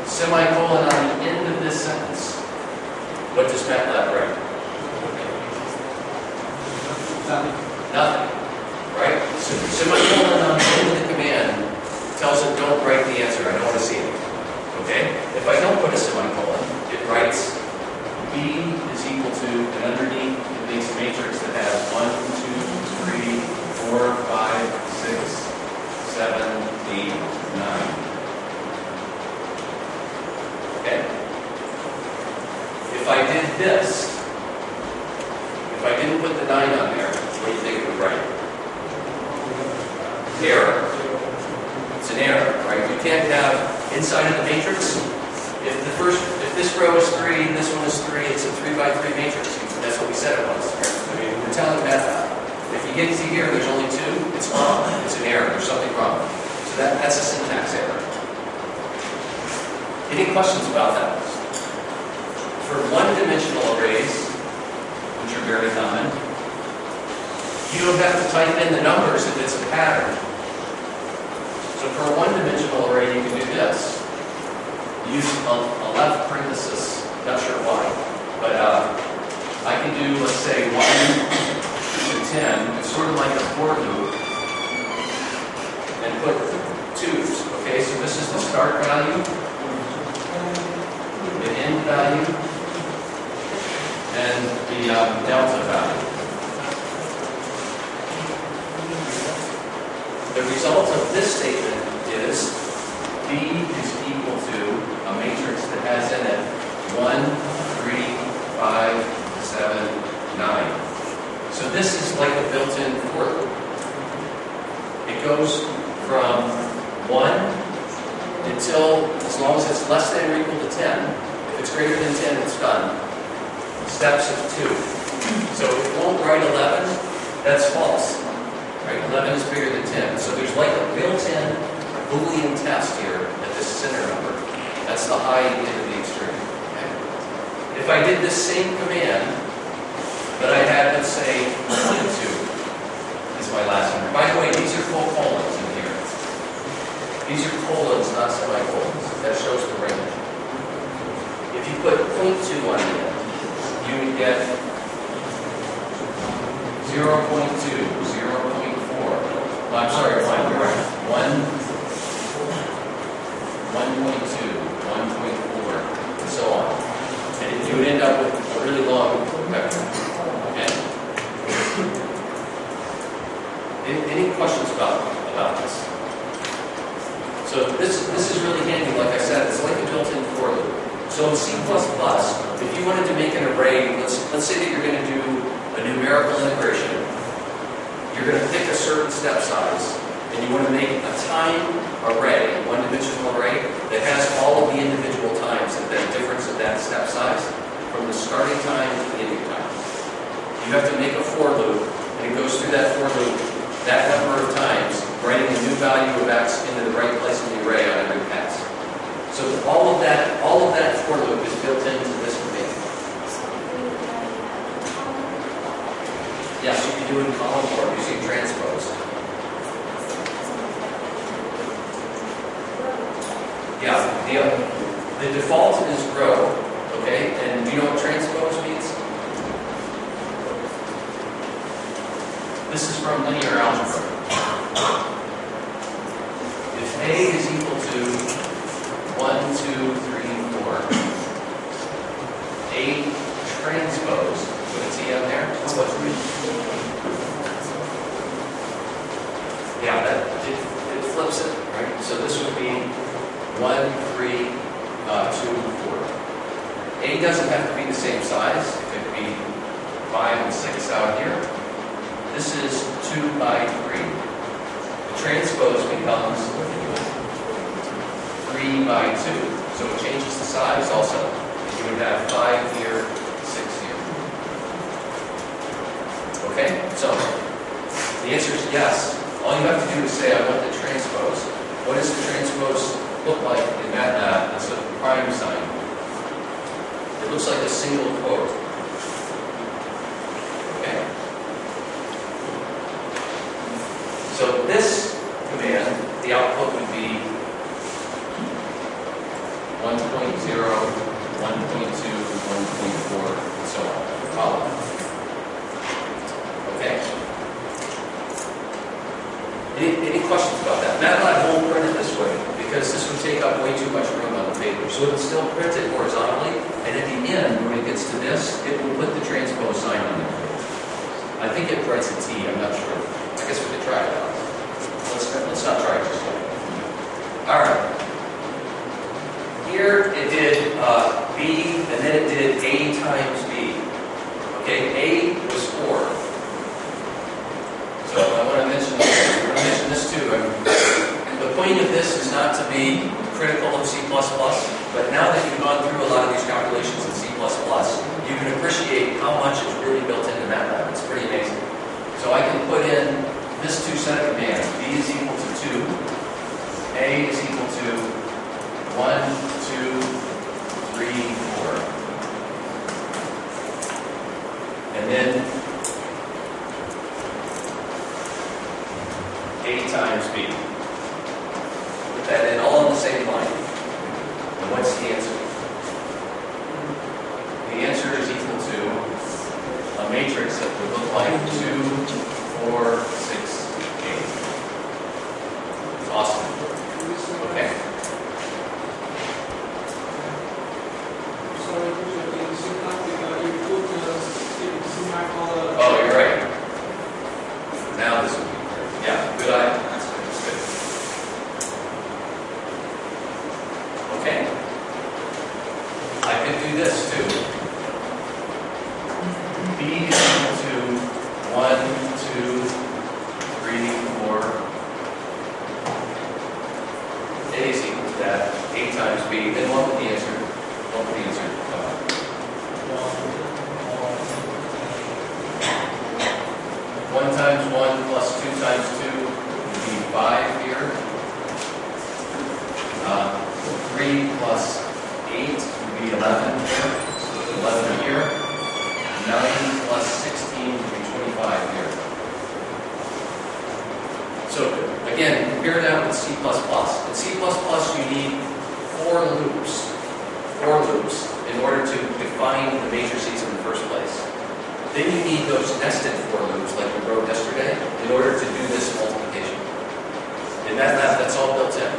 semicolon on the end of this sentence, what does MATLAB write? Nothing. Right? So semicolon on the end of the command tells it don't write the answer. I don't want to see it. Okay? If I don't put a semicolon, it writes B is equal to, and underneath it makes a matrix that has 1, 2, 3, 4, 5, 6, 7, 8, 9. Okay? If I did this, if I didn't put the 9 on there, what do you think it would write? Error. It's an error, right? You can't have inside of the matrix. If this row is 3 and this one is 3, it's a 3 by 3 matrix. That's what we said it was. I mean, we're telling MATLAB. If you get to here, there's only 2. It's wrong. It's an error. There's something wrong. So that's a syntax error. Any questions about that? For one-dimensional arrays, which are very common, you don't have to type in the numbers if it's a pattern. So for a one-dimensional array, you can do this. Use a left parenthesis, not sure why, but I can do, let's say, 1 to 10, it's sort of like a for loop, and put 2's. Okay, so this is the start value, the end value, and the delta value. The result of this statement is B is equal to a matrix that has in it 1, 3, 5, 7, 9. So this is like a built-in for loop. It goes from 1 until, as long as it's less than or equal to 10. If it's greater than 10, it's done. Steps of 2. So it won't write 11. That's false. Right? 11 is bigger than 10. So there's like a built-in Boolean test here at this center number. That's the high end of the extreme. Okay? If I did this same command, but I had, let's say, 22 is my last number. By the way, these are full colons in here. These are colons, not semicolons. That shows the range. 0.2 on the end, you would get 0.2, 0.4. I'm sorry, 1, 1.2, 1.4, and so on. And you would end up with a really long vector. Okay? Any questions about this? So this is really handy. Like I said, it's like a built-in for loop. So in C++, if you wanted to make an array, let's say that you're going to do a numerical integration. You're going to pick a certain step size, and you want to make a time array, one-dimensional array, that has all of the individual times, and the difference of that step size, from the starting time to the ending time. You have to make a for loop, and it goes through that for loop that number of times, writing a new value of x into the right place in the array on every pass. So all of that for loop is built into this command. Yes, you can do it in column form using transpose. Yeah, the default is row, okay? And do you know what transpose means? This is from linear algebra. If A is equal to 1, 2, 3, 4, A transpose, put a T on there. Yeah, it flips it, right? So this would be 1, 3, 2, 4. A doesn't have to be the same size. It could be 5 and 6 out here. This is 2 by 3. The transpose becomes 3 by 2. So it changes the size also. You would have 5 here, 6 here. Okay? So the answer is yes. All you have to do is say, I want the transpose. What does the transpose look like in MATLAB? It's a prime sign. It looks like a single quote. Okay? So this command, the output would be 1.0, 1.2, 1.4, and so on. Follow. Okay? Any questions about that? MATLAB won't print it this way because this would take up way too much room on the paper. So it'll still print it horizontally, and at the end, when it gets to this, it will put the transpose sign on there. I think it writes a T, I'm not sure. I guess we could try it out. Let's not try it just yet. All right. Here it did B, and then it did A times B. Okay, A was 4. So I want to mention this too. The point of this is not to be critical of C++, but now that you've gone through a lot of these calculations in C++, you can appreciate how much is really built into MATLAB. It's pretty amazing. So I can put in this 2 set of commands. B is equal to 2. A is equal to 1, 2, 3, 4. And then A times B. Put that in all on the same line. And what's the answer? The answer is equal to a matrix that would look like 2, 4, 6, 8. Awesome. Okay. Oh, you're right. Now this would be clear. Yeah, good eye. That's good. Okay. I could do this too. B is equal to 1, 2, 3, 4. A is equal to that. A times B. Then what would the answer? What would the answer come out? 1 times 1 plus 2 times 2 would be 5 here. 3 plus 8 would be 11 here. So 11 here. 9 plus 16 would be 25 here. So again, compare that with C++. In C++, you need 4 loops. 4 loops in in order to define the matrices in the first place. Then you need those nested for loops like we wrote yesterday in order to do this multiplication. In MATLAB, that's all built in.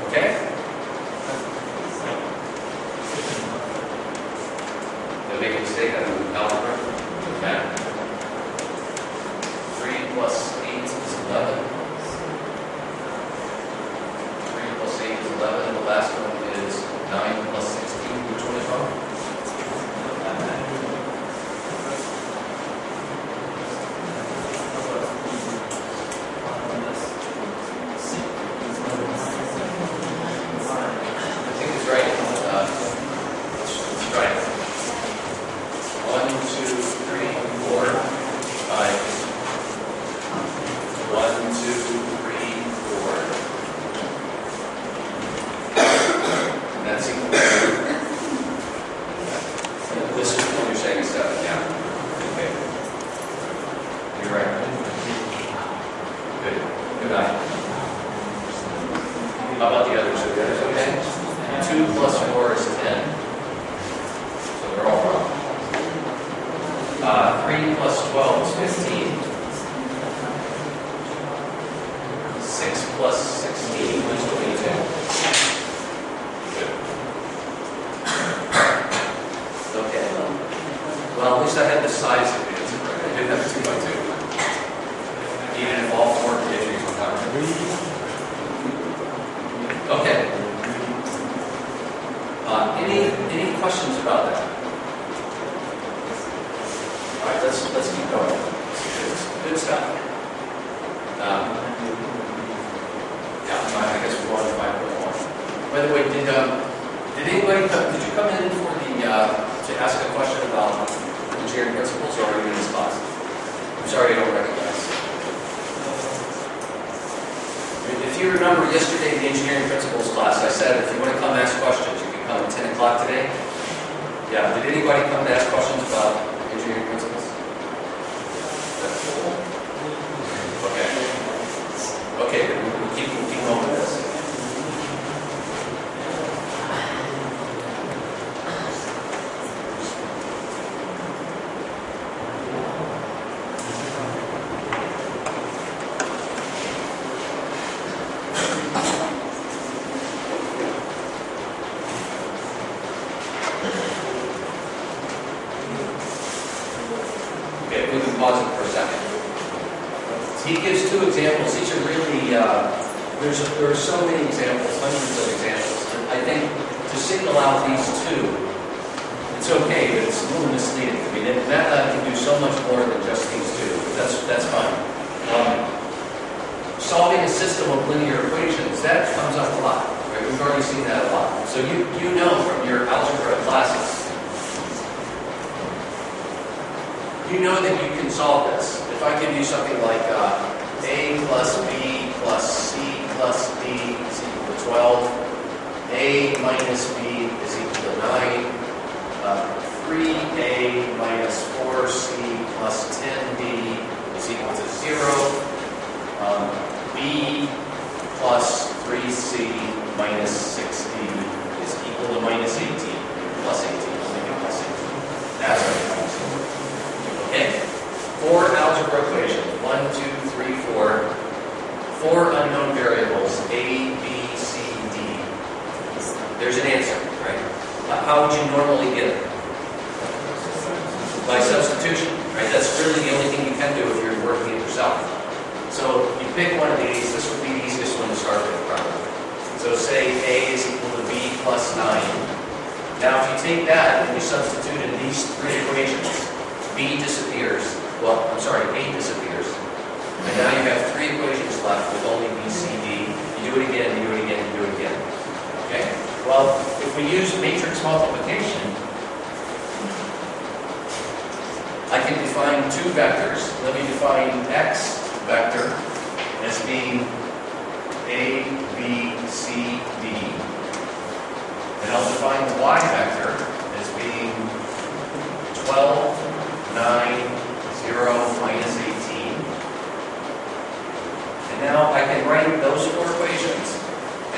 Okay? Did I make a mistake on algebra? Okay. 3 plus 8 is 11. 3 plus 8 is 11. And the last one is 9 plus 16. Which one is wrong?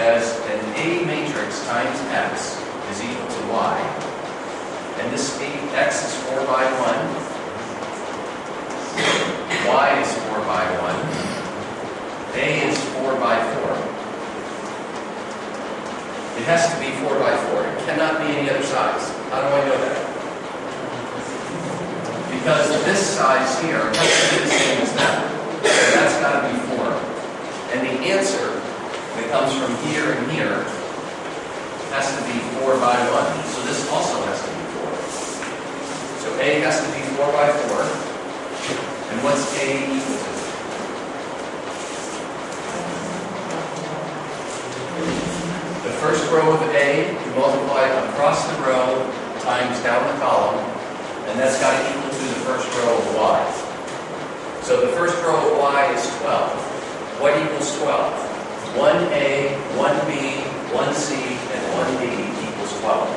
as an A matrix times X is equal to Y, and this X is 4 by 1, Y is 4 by 1, A is 4 by 4. It has to be 4 by 4. It cannot be any other size. How do I know that? Because this size here has to be the same as that. So that's got to be 4. And the answer that comes from here and here has to be 4 by 1. So this also has to be 4. So A has to be 4 by 4. And what's A equal to? The first row of A, you multiply across the row times down the column, and that's got to equal to the first row of Y. So the first row of Y is 12. What equals 12? 1A, 1B, 1C, and 1D equals 12.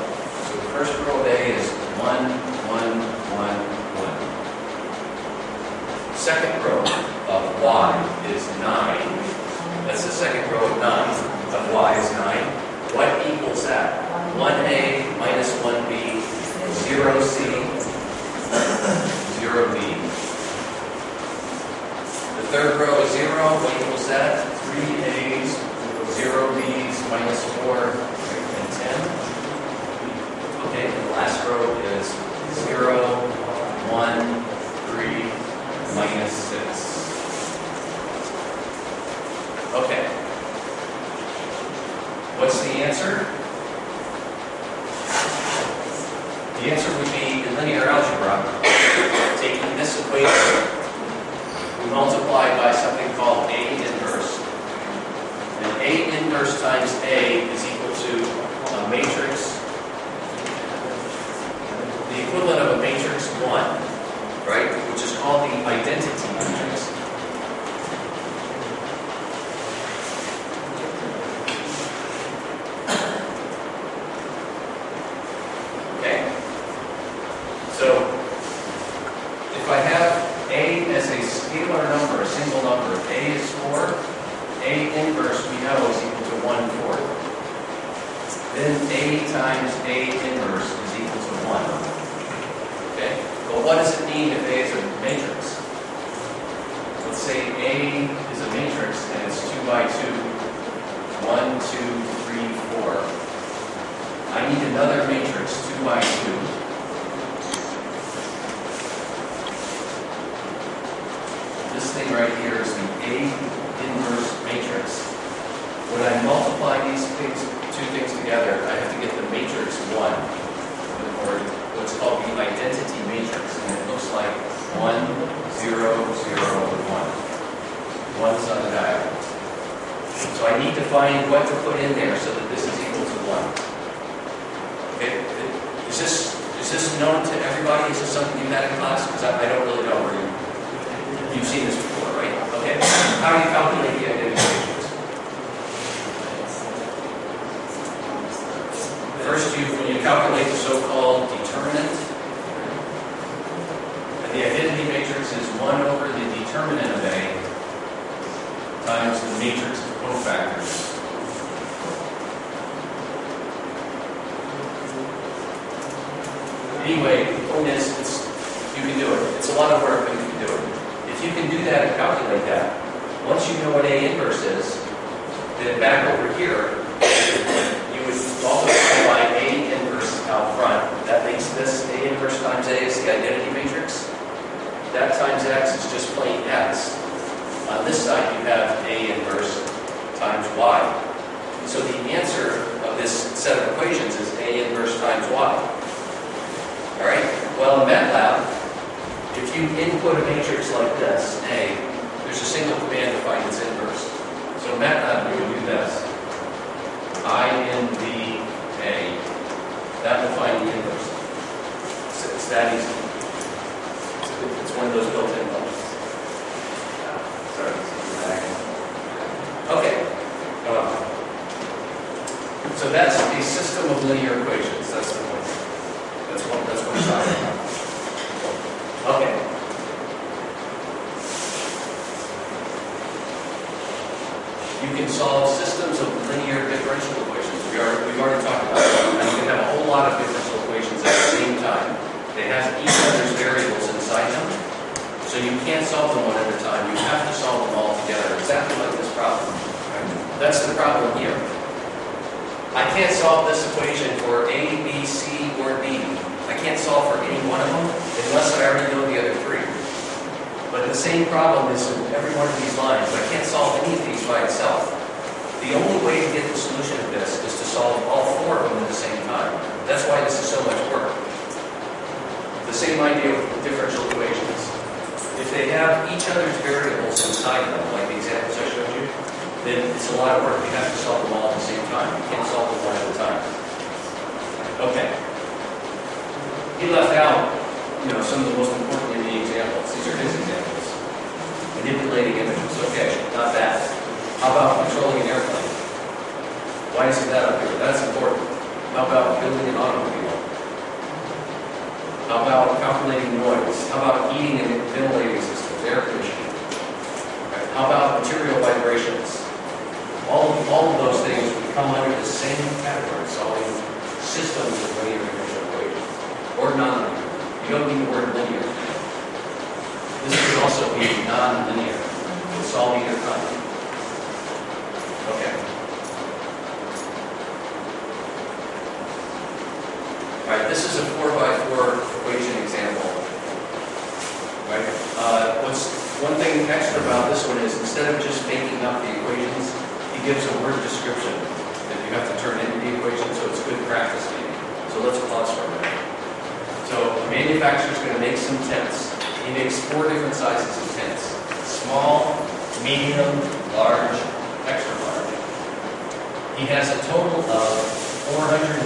So the first row of A is 1, 1, 1, 1. Second row of Y is 9. That's the second row of 9. Of Y is 9. What equals that? 1A minus 1B, 0C, 0D. The third row is 0. What equals that? 3 A's, 0 B's, minus 4, and 10. Okay, and the last row is 0, 1, 3, minus 6. Okay. What's the answer? The answer would be in linear algebra, taking this equation, we multiply by something called A inverse. And A inverse times A is equal to a matrix, the equivalent of a matrix 1, right? Which is called the identity matrix. Okay? So, if I have A as a scalar number, a single number, A is 4, A inverse we know is equal to 1/4. Then A times A inverse is equal to 1. Okay? But what does it mean if A is a matrix? Let's say A is a matrix and it's 2 by 2. 1, 2, 3, 4. I need another matrix, 2 by 2. This thing right here is the A inverse matrix. When I multiply these two things together, I have to get the matrix 1, or what's called the identity matrix, and it looks like 1, 0, 0, 1. 1's on the diagonal. So I need to find what to put in there so that this is equal to 1. Okay? Is this known to everybody? Is this something you've had in class? Because I don't really know where you've seen this before, right? Okay. How do you calculate the identity matrix? First, when you calculate the so-called determinant, and the identity matrix is 1 over the determinant of A times the matrix of cofactors. Anyway, the point is, you can do it. It's a lot of work, but you can do it. If you can do that and calculate that, once you know what A inverse is, then back over here, you would multiply by A inverse out front. That makes this A inverse times A is the identity matrix. That times X is just plain X. On this side, you have A inverse times Y. So the answer of this set of equations is A inverse times Y. All right? Well, in MATLAB, if you input a matrix like this, A, there's a single command to find its inverse. So in MATLAB, we would do this. INV-A. That will find the inverse. It's that easy. It's one of those built-in ones. Sorry. Okay. So that's a system of linear equations. That's the point. That's what we're talking about. Okay. You can solve systems of linear differential equations. We've already talked about that. And you can have a whole lot of differential equations at the same time. They have each other's variables inside them. So you can't solve them one at a time. You have to solve them all together, exactly like this problem. That's the problem here. I can't solve this equation for A, B, C, or D. I can't solve for any one of them unless I already know the other three. But the same problem is in every one of these lines. I can't solve any of these by itself. The only way to get the solution of this is to solve all four of them at the same time. That's why this is so much work. The same idea with differential equations. If they have each other's variables inside them, like the examples I showed you, then it's a lot of work. You have to solve them all at the same time. You can't solve them one at a time. Okay. He left out, some of the most important in the examples. These are his examples. Manipulating images. Okay, not that. How about controlling an airplane? Why isn't that up here? That's important. How about building an automobile? How about calculating noise? How about heating and ventilating systems, air conditioning? Okay. How about material vibrations? All of those things would come under the same category, solving systems of linear differential equations, or nonlinear. You don't need the word linear. This could also be non-linear. It's solve either kind. Okay. All right, this is a 4x4 equation example. Right? What's one thing extra about this one is instead of just making up the equations, he gives a word description that you have to turn into the equation, so it's good practice maybe. So let's pause for a minute. So a manufacturer is going to make some tents. He makes 4 different sizes of tents. Small, medium, large, extra large. He has a total of 420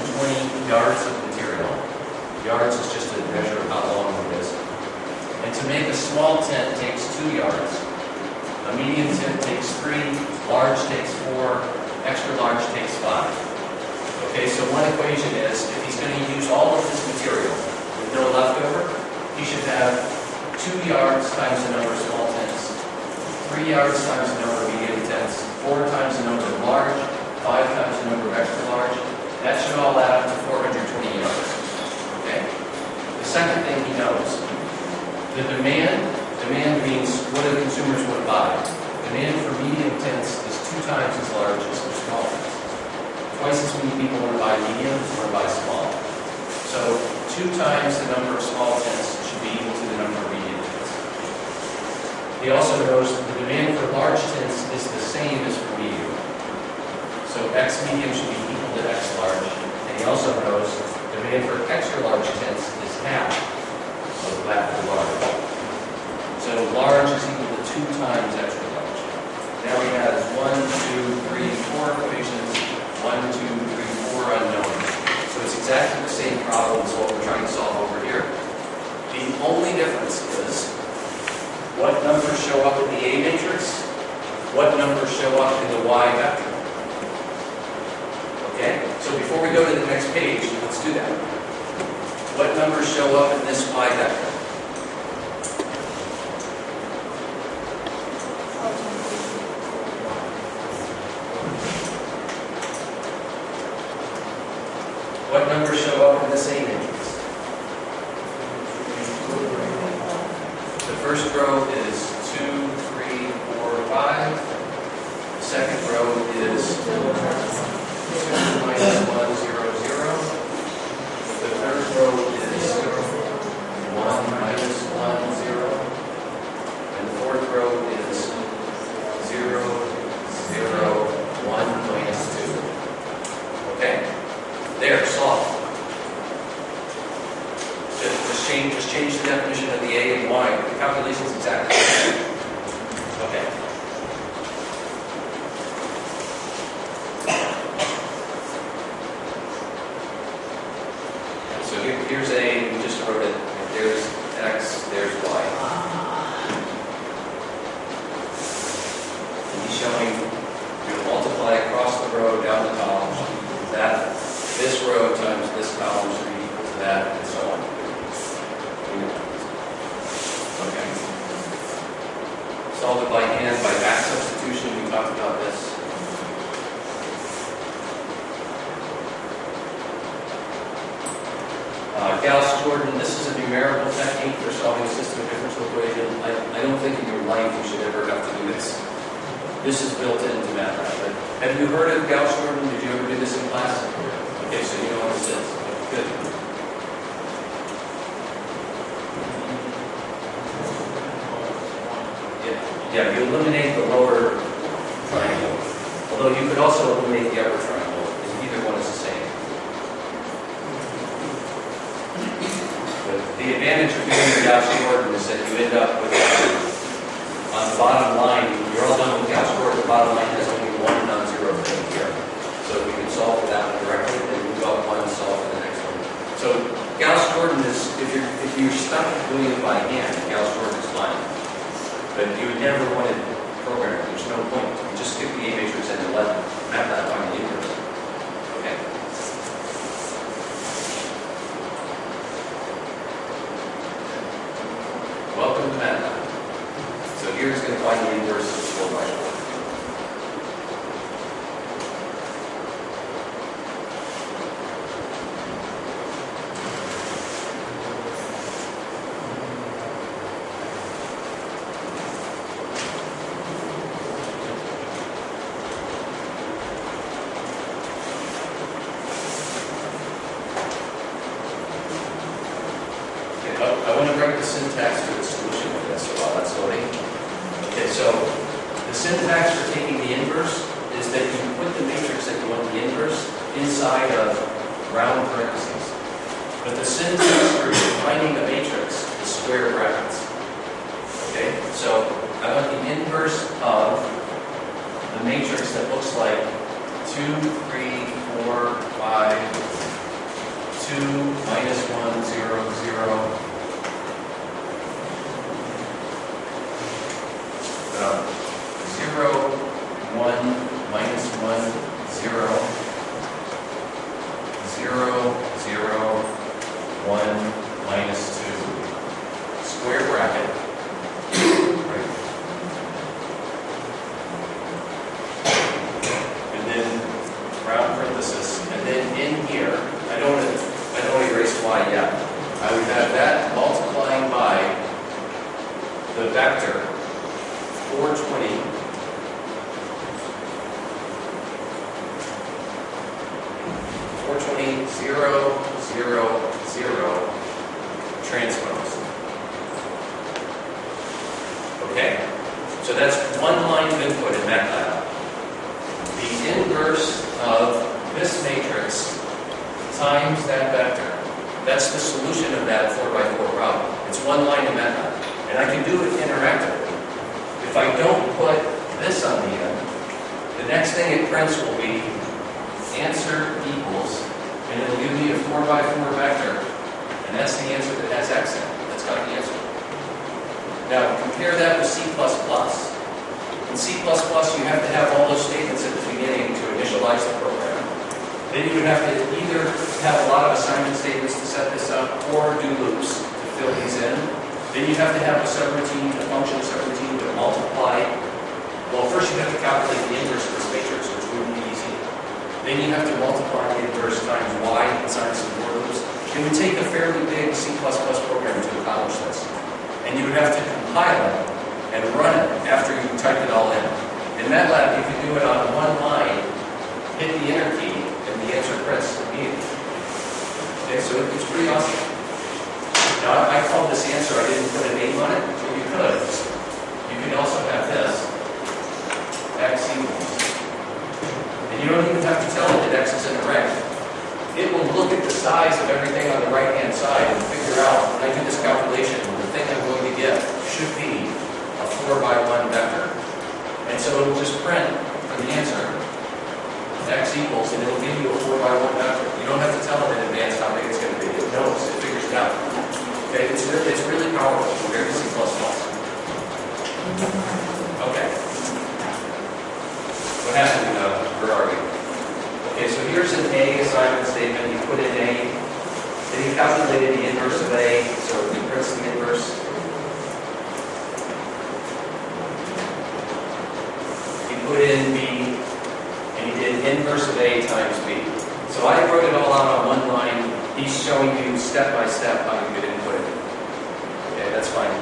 yards of material. Yards is just a measure of how long it is. And to make a small tent takes 2 yards. A medium tent takes 3, large takes 4, extra large takes 5. Okay, so one equation is, if he's going to use all of this material with no leftover, he should have 2 yards times the number of small tents, 3 yards times the number of medium tents, 4 times the number of large, 5 times the number of extra large. That should all add up to 420 yards. Okay? The second thing he knows, the demand means what do the consumers want to buy. Demand for medium tents is 2 times as large as for small tents. Twice as many people want to buy medium as want to buy small. So 2 times the number of small tents should be equal to the number of medium tents. He also knows that the demand for large tents is the same as for medium. So X medium should be equal to X large. And he also knows demand for extra large tents is half of that for large. So large is equal to 2 times extra large. Now we have 1, 2, 3, 4 equations, 1, 2, 3, 4 unknowns. So it's exactly the same problem as what we're trying to solve over here. The only difference is what numbers show up in the A matrix, what numbers show up in the Y vector. Okay? So before we go to the next page, let's do that. What numbers show up in this Y vector? What numbers show up in this A matrix? The first row is 2, 3, 4, 5. The second row is 2 minus 1, 0, 0. The third row is 1 minus 1, 0. And the fourth row is 0, 0, 1 minus 2. Okay. There, solved. Just change the definition of the A and Y. The calculation is exactly the same. Okay. So here's A. We just wrote it. There's X. There's Y. And he's showing you multiply across the row down the column. That. This row times this column should be equal to that, and so on. Okay. Solve it by hand, by back substitution. We talked about this. numerical technique for solving a system differential equation. I don't think in your life you should ever have to do this. This is built into MATLAB. But have you heard of Gauss-Jordan? Did you ever do this in class? Okay, so you know what this is. Good. Yeah, you eliminate the lower triangle. Although you could also eliminate the upper triangle. Either one is the same. But the advantage of doing the Gauss-Jordan is that you end up with, on the bottom line, you're all done with Gauss-Jordan, the bottom line has only one non-zero thing here. So we can solve for that one directly, and move up one and solve for the next one. So Gauss-Jordan is, if you're stuck doing it by hand, Gauss-Jordan is fine. But you would never want to program it. There's no point. You just stick the A matrix in and let MATLAB find the inverse. Okay. Welcome to MATLAB. So here's going to find the inverse of 4 by 4. I want to write the syntax for the solution of this while that's loading. Okay, so the syntax for taking the inverse is that you put the matrix that you want the inverse inside of round parentheses. But the syntax for defining a matrix is square brackets. Okay, so I want the inverse of the matrix that looks like 2, 3, 4, 5, 2, minus 1, 0, 0. 0, 1, minus 1, 0, 0, 0, 1, minus 2. Square bracket. Right. And then round parenthesis. And then in here, I don't want to erase y yet. I would have that multiplying by the vector 420 420 0 0 0 transpose. Okay, so that's one line of input in MATLAB. The inverse of this matrix times that vector. That's the solution of that 4 by 4 problem. It's one line in MATLAB, and I can do it interactively. If I don't put this on the end, the next thing it prints will be answer equals, and it'll give me a 4 by 4 vector, and that's the answer that has x in it. That's got the answer. Now compare that with C++. In C++, you have to have all those statements at the beginning to initialize the program. Then you would have to either have a lot of assignment statements to set this up, or do loops to fill these in. Then you have to have a subroutine, a function subroutine to multiply. Well, first you have to calculate the inverse of this matrix, which wouldn't be easy. Then you have to multiply the inverse times y inside some more loops. It would take a fairly big C++ program to accomplish this. And you would have to compile it and run it after you type it all in. In MATLAB, you can do it on one line, hit the enter key, and the answer prints immediately. Okay, so it's pretty awesome. Now, I called this answer, I didn't put a name on it, but you could. You could also have this, x equals. And you don't even have to tell it that x is an array. It will look at the size of everything on the right-hand side and figure out, when I do this calculation, the thing I'm going to get should be a 4 by 1 vector. And so it will just print for the answer, x equals, and it will give you a 4 by 1 vector. You don't have to tell it in advance how big it's going to be. It knows, it figures it out. Okay, it's really powerful compared to C++. Okay. What happened? Where are we? Okay, so here's an A assignment statement. You put in A. Then you calculated the inverse of A, so it prints the inverse. You put in B, and you did inverse of A times B. So I wrote it all out on one line. He's showing you step by step how you could input it. fine.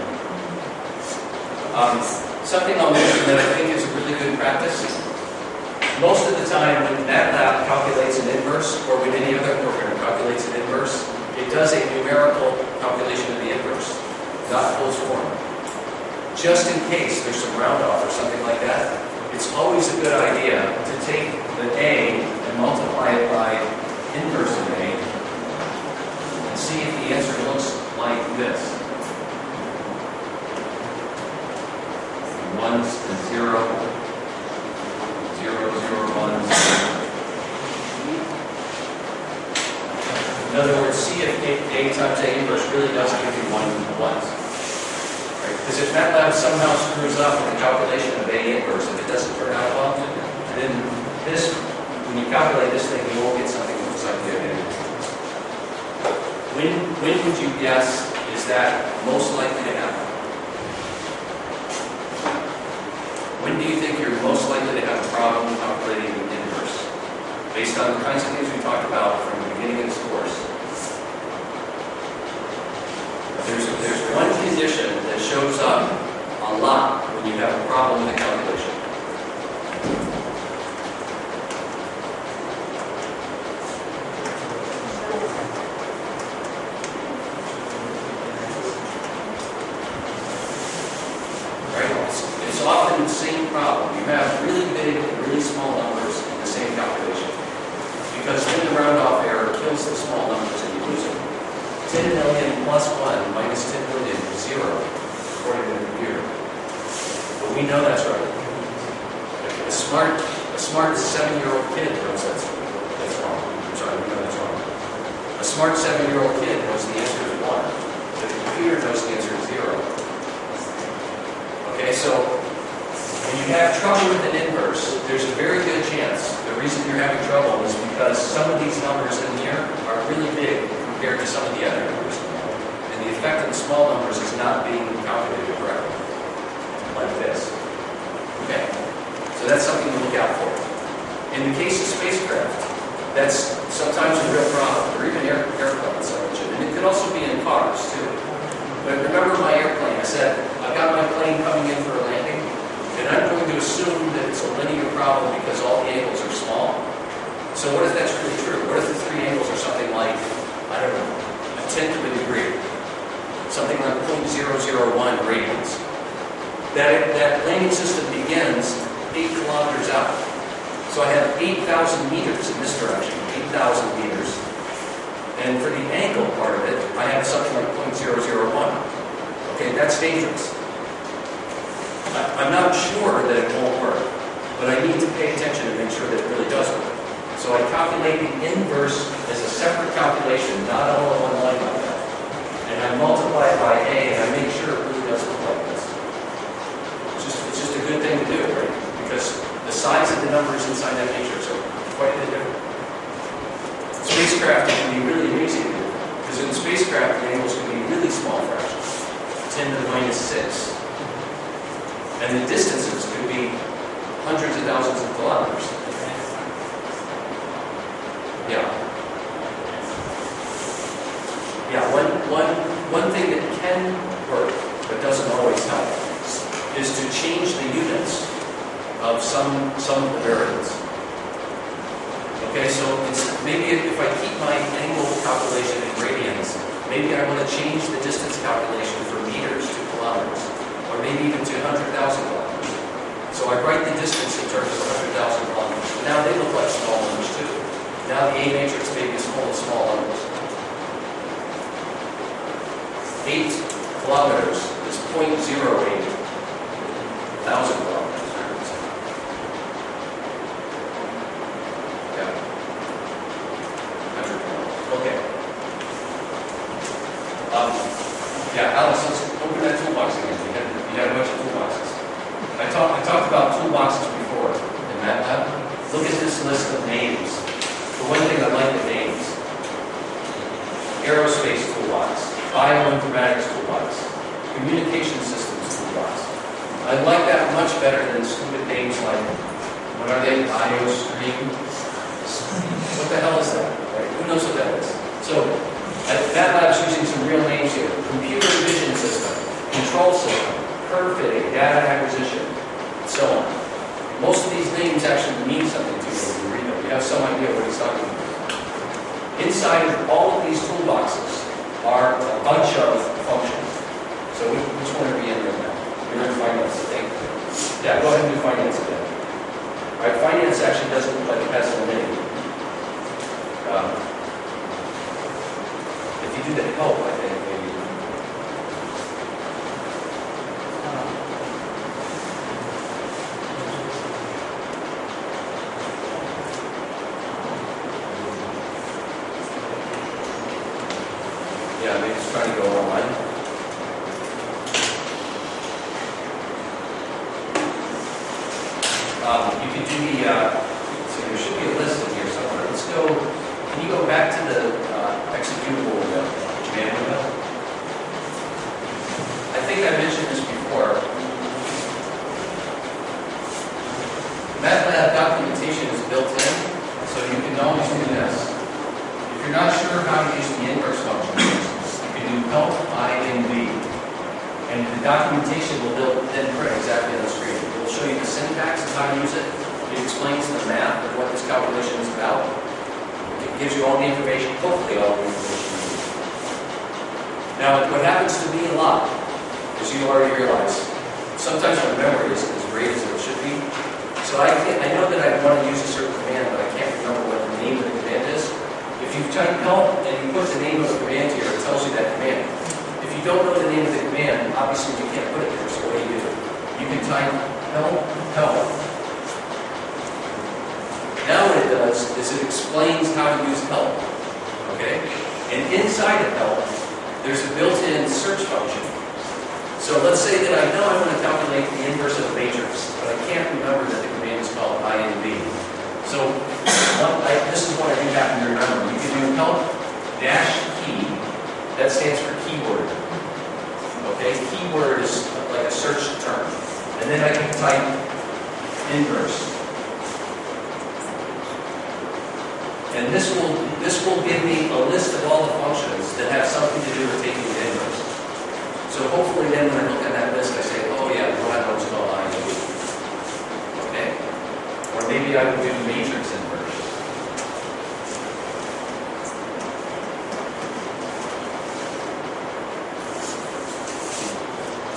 Something I'll mention that I think is a really good practice. Most of the time when MATLAB calculates an inverse, or when any other program calculates an inverse, it does a numerical calculation of the inverse, not closed form. Just in case there's some round off or something like that, it's always a good idea to take the A and multiply it by inverse of A and see if the answer looks like this. Ones and 0, 0, 0, 1s. In other words, see if A times A inverse really does give you 1 ones. Right? Because if MATLAB somehow screws up in the calculation of A inverse, if it doesn't turn out well, then this, when you calculate this thing, you won't get something that looks like the A. When would you guess is that most likely to happen? When do you think you're most likely to have a problem calculating the inverse? Based on the kinds of things we talked about from the beginning of this course. There's one condition that shows up a lot when you have a problem with a calculation. It's often the same problem. You have really big and really small numbers in the same calculation. Because then the round-off error kills the small numbers and you lose them. 10 million plus 1 minus 10 million is 0, according to the computer. But we know that's right. A smart 7-year-old kid knows that's wrong. I'm sorry, we know that's wrong. A smart 7-year-old kid knows the answer is 1. But the computer knows the answer is 0. Okay, so when you have trouble with an inverse, there's a very good chance the reason you're having trouble is because some of these numbers in here are really big compared to some of the other numbers. And the effect of the small numbers is not being calculated correctly, like this. Okay, so that's something to look out for. In the case of spacecraft, that's sometimes a real problem, or even airplanes, and it could also be in cars, too. But remember my airplane, I said, I've got my plane coming in for a landing, and I'm going to assume that it's a linear problem because all the angles are small. So what if that's really true? What if the 3 angles are something like, I don't know, a tenth of a degree? Something like 0.001 radians. That landing system begins 8 kilometers out. So I have 8,000 meters in this direction, 8,000 meters. And for the angle part of it, I have something like 0.001. Okay, that's dangerous. I'm not sure that it won't work, but I need to pay attention to make sure that it really does work. So I calculate the inverse as a separate calculation, not all in one line like that. And I multiply it by A, and I make sure it really does look like this. It's just a good thing to do, right? Because the size of the numbers inside that matrix are quite a bit different. Spacecraft can be really amazing because in spacecraft the angles can be really small fractions, 10 to the minus 6, and the distances could be hundreds of thousands of kilometers. Yeah. One thing that can work but doesn't always help is to change the units of some of the variables. Okay, so maybe if I keep my angle calculation in radians, maybe I want to change the distance calculation from meters to kilometers, or maybe even to 100,000 kilometers. So I write the distance in terms of 100,000 kilometers. Now they look like small numbers too. Now the A matrix maybe is full of small numbers. 8 kilometers is 0.08 thousand kilometers. Okay. Alex, let's open that toolbox again. You had a bunch of toolboxes. I talked about toolboxes before in MATLAB. Look at this list of names. For one thing, I like the names. Aerospace toolbox, bioinformatics toolbox, communication systems toolbox. I like that much better than stupid names like, what are they, IOStream? What the hell is that? Right? Who knows what that is? So, MATLAB's using some real names here. Computer vision system. control system, curve fitting, data acquisition, and so on. Most of these names actually mean something to you when you read them. You have some idea what he's talking about. Inside of all of these toolboxes are a bunch of functions. So which one are we in right now? You're in finance, I think. Yeah, go ahead and do finance again. All right, finance actually doesn't look like it has a name. If you do the help, I think maybe. Yeah, maybe just trying to go online. You can do the, so there should be a list in here somewhere. Let's go, can you go back to the executable command window? I think I mentioned this before. MATLAB documentation is built in, so you can always do this. If you're not sure how to use the inverse function, you can do help INV. And the documentation will then print exactly on the screen. It will show you the syntax of how to use it. It explains the math of what this calculation is about. It gives you all the information, hopefully all the information you need. Now, what happens to me a lot, as you already realize, sometimes my memory isn't as great as it should be. So I know that I want to use a certain command, but I can't remember what the name of the command is. If you type help and you put the name of the command here, it tells you that command. If you don't know the name of the command, obviously you can't put it there, so what do? You can type help. Now what it does is it explains how to use help, okay? And inside of help, there's a built-in search function. So let's say that I know I want to calculate the inverse of a matrix, but I can't remember that the command is called INV. So this is what I do happen to remember. You can do help -key. That stands for keyword. Okay, keyword is like a search term. And then I can type inverse. And this will give me a list of all the functions that have something to do with taking the inverse. So hopefully then when I look at that list, I say, oh yeah, we'll have what's called INV. Okay? Or maybe I would do matrix inverse.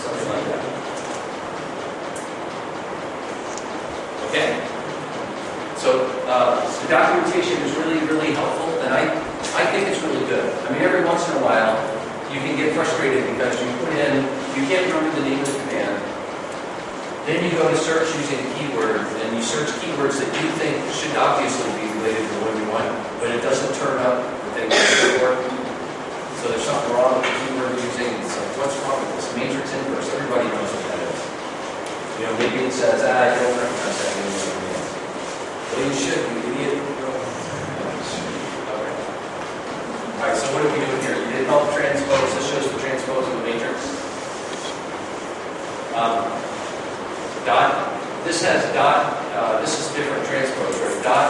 Something like that. Okay? So the documentation is really, really helpful, and I think it's really good. I mean, every once in a while, you can get frustrated because you can't remember the name of the command. Then you go to search using a keyword, and you search keywords that you think should obviously be related to the one you want, but it doesn't turn up the thing before. So there's something wrong with the keyword you're using. It's like, what's wrong with this? Matrix inverse, everybody knows what that is. You know, maybe it says, I don't recognize that anymore. Well, you should, you idiot. Okay. All right, so what are we doing here? You did help transpose. This shows the transpose of a matrix. Dot. This has dot. This is different transpose, right? Dot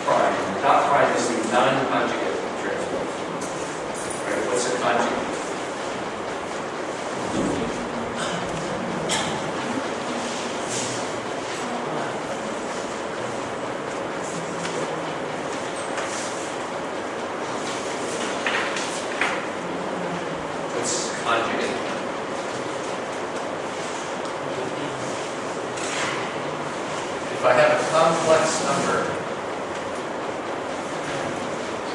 prime. Dot prime is the non-conjugate transpose. Right? What's a conjugate? Conjugate. If I have a complex number,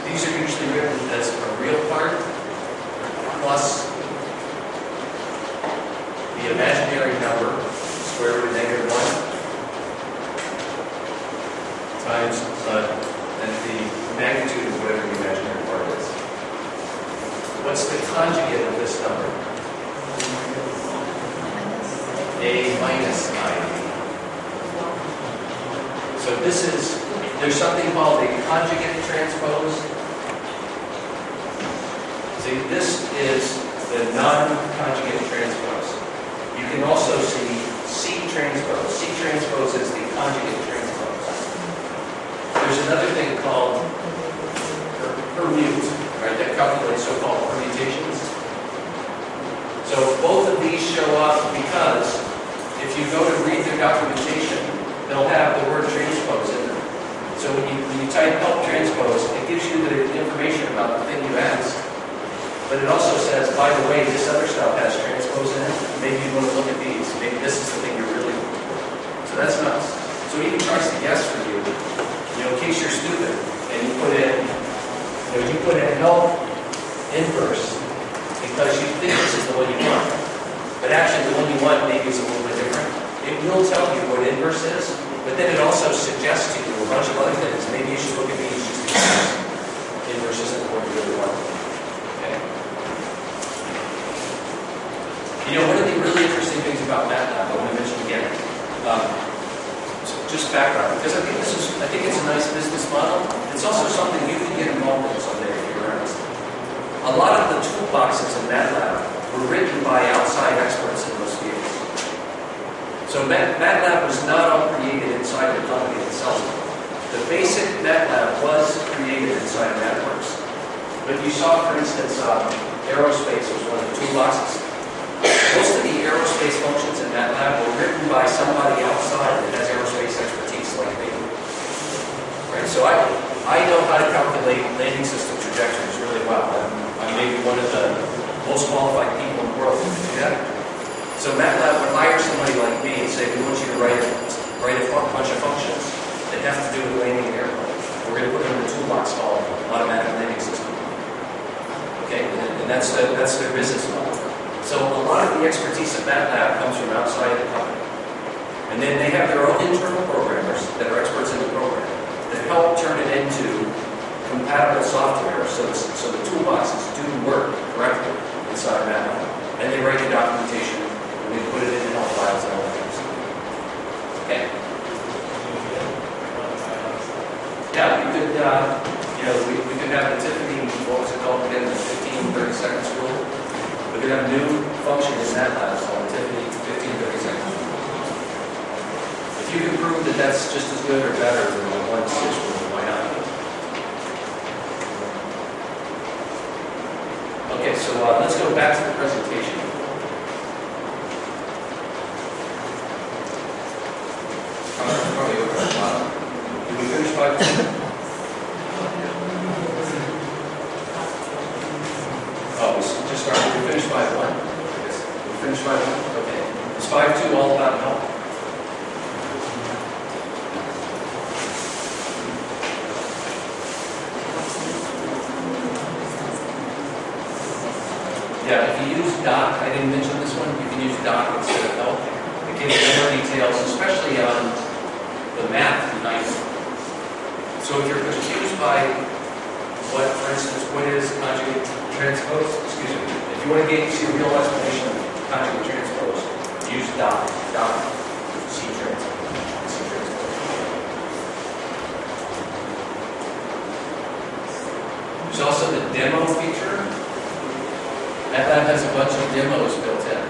these are usually written as a real part plus the imaginary number, square root of -1, times and the magnitude of whatever the imaginary part is. What's the conjugate of this number? A minus I. So there's something called a conjugate transpose. See, this is the non-conjugate transpose. You can also see C transpose. C transpose is the conjugate transpose. There's another thing called permute. Right, that calculates so-called permutations. So both of these show up because if you go to read their documentation, they'll have the word transpose in there. So when you type help transpose, it gives you the information about the thing you asked. But it also says, by the way, this other stuff has transpose in it. Maybe you want to look at these. Maybe this is the thing you're really looking for. So that's nuts. So it even tries to guess for you, in case you're stupid, and you put in help inverse because you think this is the one you want. But actually, the one you want maybe is a little bit different. It will tell you what inverse is, but then it also suggests to you a bunch of other things. Maybe you should look at these just because inverse isn't what you really want. Okay. One of the really interesting things about MATLAB, I want to mention again, just background, because I think it's a nice business model. It's also something you can get involved in someday if you're honest. A lot of the toolboxes in MATLAB were written by outside experts in those fields. So MATLAB was not all created inside the company itself. The basic MATLAB was created inside MathWorks. But you saw, for instance, aerospace was one of the toolboxes. Most of the aerospace functions in MATLAB were written by somebody outside that has aerospace expertise like me. Right? So I know how to calculate landing system trajectories really well. I'm maybe one of the most qualified people in the world to do that. So MATLAB would hire somebody like me and say, we want you to write a bunch of functions that have to do with landing an airplane. We're going to put them in a toolbox called automatic landing system. Okay, and that's their business model. So a lot of the expertise of MATLAB comes from outside the company. And then they have their own internal programmers that are experts in the program that help turn it into compatible software so the toolboxes do work correctly inside MATLAB. And they write the documentation and they put it in help files and all that kind of stuff. Okay? Yeah, we could have the Tiffany, what was it called again, the 15-30 seconds rule. We could have a new function in MATLAB called Tiffany 15-30 seconds. If you can prove that that's just as good or better than the one stitch rule, why not? Okay, so let's go back to the presentation. Probably over at the bottom. Did we finish 5? Oh, we just started. We finished 5-1. We finished 5-1? Okay. Is 5-2 all about help? Yeah, if you use doc, I didn't mention this one, you can use doc instead of help. It gives you more details, especially on the math behind it. So if you're confused by what, for instance, what is conjugate transpose, excuse me, if you want to see a real explanation of conjugate transpose, use doc, C transpose. There's also the demo feature. MATLAB has a bunch of demos built in.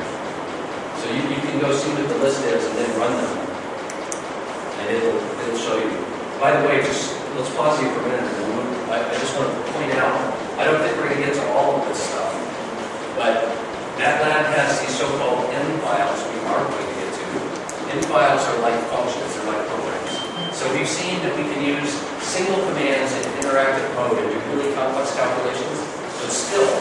So you can go see what the list is and then run them. And it'll show you. By the way, let's pause here for a minute. I just want to point out, I don't think we're going to get to all of this stuff, but MATLAB has these so-called M files we are going to get to. M files are like functions, they're like programs. So we've seen that we can use single commands in interactive mode and do really complex calculations, but still,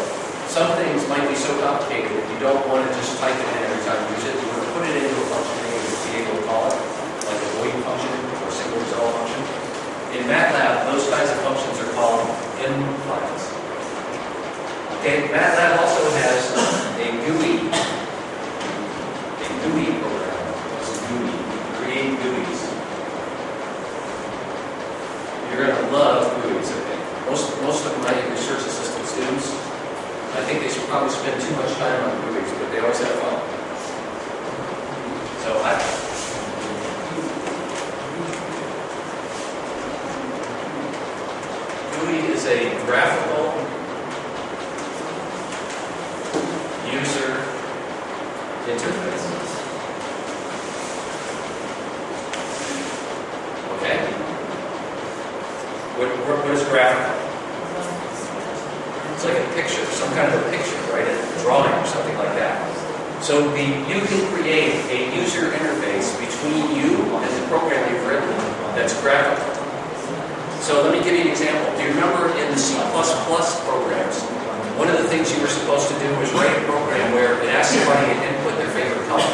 some things might be so complicated that you don't want to just type it in every time you use it. You want to put it into a function name and be able to call it, like a void function or a single result function. In MATLAB, those kinds of functions are called M files. Okay, MATLAB also has a GUI. A GUI program. What's a GUI? Create GUIs. You're going to love GUIs, I think. Most of my research assistant students, I think they should probably spend too much time on GUIs, but they always have fun. So GUI is a graphical user interface. Okay? What is graphical? It's like a picture, some kind of a picture, right? A drawing or something like that. So you can create a user interface between you and the program you've written that's graphical. So let me give you an example. Do you remember in the C++ programs, one of the things you were supposed to do was write a program where it asked somebody to input their favorite color.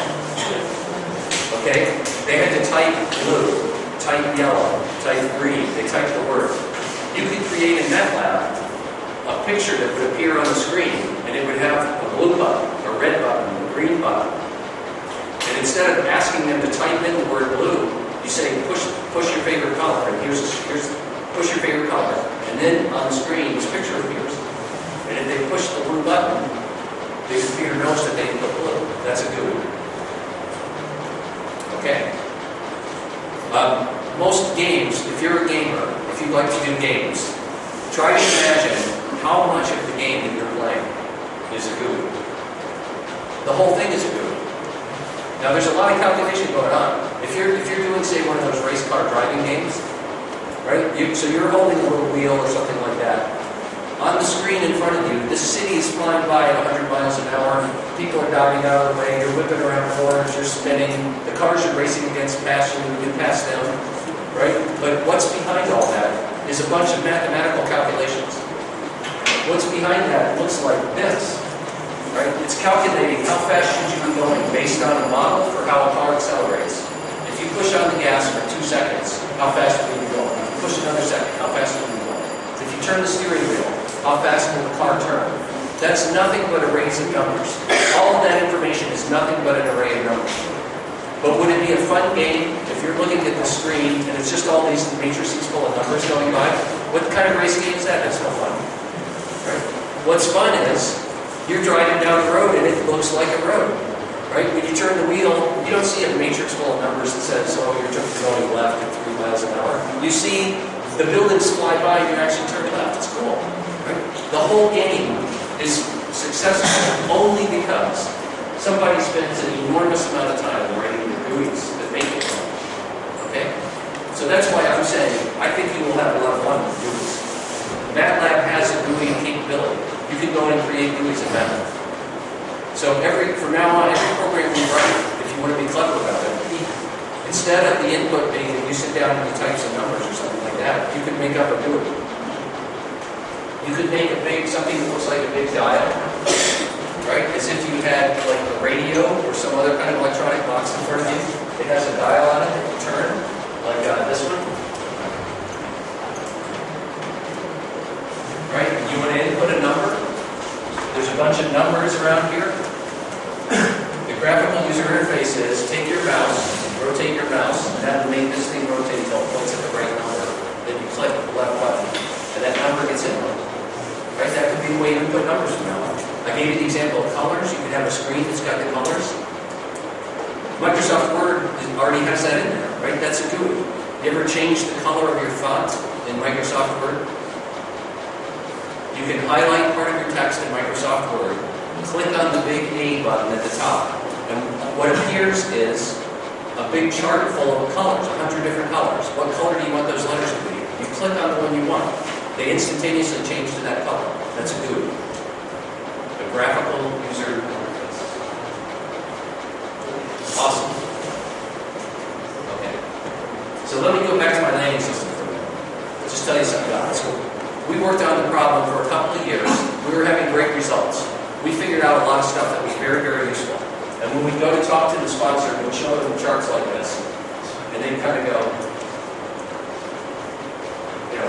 Okay? They had to type blue, type yellow, type green. They typed the word. You could create in MATLAB a picture that would appear on the screen, and it would have a blue button, a red button, a green button. And instead of asking them to type in the word blue, you say push your favorite color, and here's push your favorite color, and then on the screen this picture appears. And if they push the blue button, the computer knows that they put blue. That's a GUI. Okay. Most games, if you're a gamer, if you like to do games, try to imagine how much of the game that you're playing is a GUI. The whole thing is a GUI. Now there's a lot of calculation going on. If you're doing, say, one of those race car driving games, right? So you're holding a little wheel or something like that. On the screen in front of you, this city is flying by at 100 miles an hour. People are diving out of the way. You're whipping around corners. You're spinning. The cars are racing against past you. You can pass them, right? But what's behind all that is a bunch of mathematical calculations. What's behind that looks like this, right? It's calculating how fast should you be going based on a model for how a car accelerates. If you push on the gas for 2 seconds, how fast will you go? If you push another second, how fast will you go? If you turn the steering wheel, how fast will the car turn? That's nothing but arrays of numbers. All of that information is nothing but an array of numbers. But would it be a fun game if you're looking at the screen and it's just all these matrices full of numbers going by? What kind of race game is that? That's no fun. Right? What's fun is you're driving down the road and it looks like a road. Right? When you turn the wheel, you don't see a matrix full of numbers that says, oh, you're going left at 3 miles an hour. You see the buildings fly by and you actually turn left. It's cool. Right? The whole game is successful only because somebody spends an enormous amount of time writing the GUIs that make it fun. Okay? So that's why I'm saying I think you will have a lot of fun with GUIs. MATLAB has a GUI capability. You can go in and create GUIs in MATLAB. So from now on, every program you write, if you want to be clever about it, instead of the input being that you sit down and you type some numbers or something like that, you could make up a GUI. You could make something that looks like a big dial, right? As if you had like a radio or some other kind of electronic box in front of you. It has a dial on it that you turn, like this one. Right? You want to input a number. There's a bunch of numbers around here. The graphical user interface is take your mouse, rotate your mouse, and that will make this thing rotate until it points at the right number. Then you click the left button, and that number gets input. Right? That could be the way you input numbers from now on. I gave you the example of colors. You could have a screen that's got the colors. Microsoft Word already has that in there, right? That's a GUI. You ever change the color of your font in Microsoft Word? You can highlight part of your text in Microsoft Word, click on the big A button at the top, and what appears is a big chart full of colors, 100 different colors. What color do you want those letters to be? You click on the one you want. They instantaneously change to that color. That's a GUI. A graphical user interface. Awesome. Okay. So let me go back to my landing system for a minute. I'll just tell you something about it. So we worked on the problem for a couple of years. We were having great results. We figured out a lot of stuff that was very, very useful. And when we go to talk to the sponsor, we'd show them charts like this. And they'd kind of go,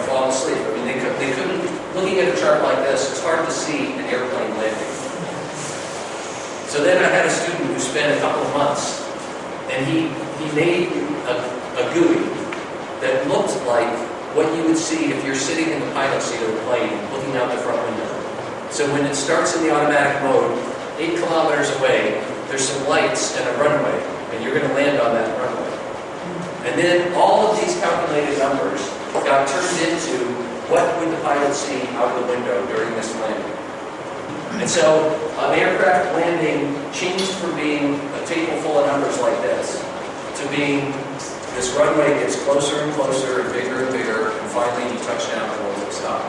fall asleep. I mean, they couldn't, looking at a chart like this, it's hard to see an airplane landing. So then I had a student who spent a couple of months, and he made a GUI that looked like what you would see if you're sitting in the pilot seat of the plane looking out the front window. So when it starts in the automatic mode, 8 kilometers away, there's some lights and a runway, and you're going to land on that runway. And then all of these calculated numbers got turned into what would the pilot see out of the window during this landing. And so an aircraft landing changed from being a table full of numbers like this to being this runway gets closer and closer and bigger, and finally you touch down and it will stop.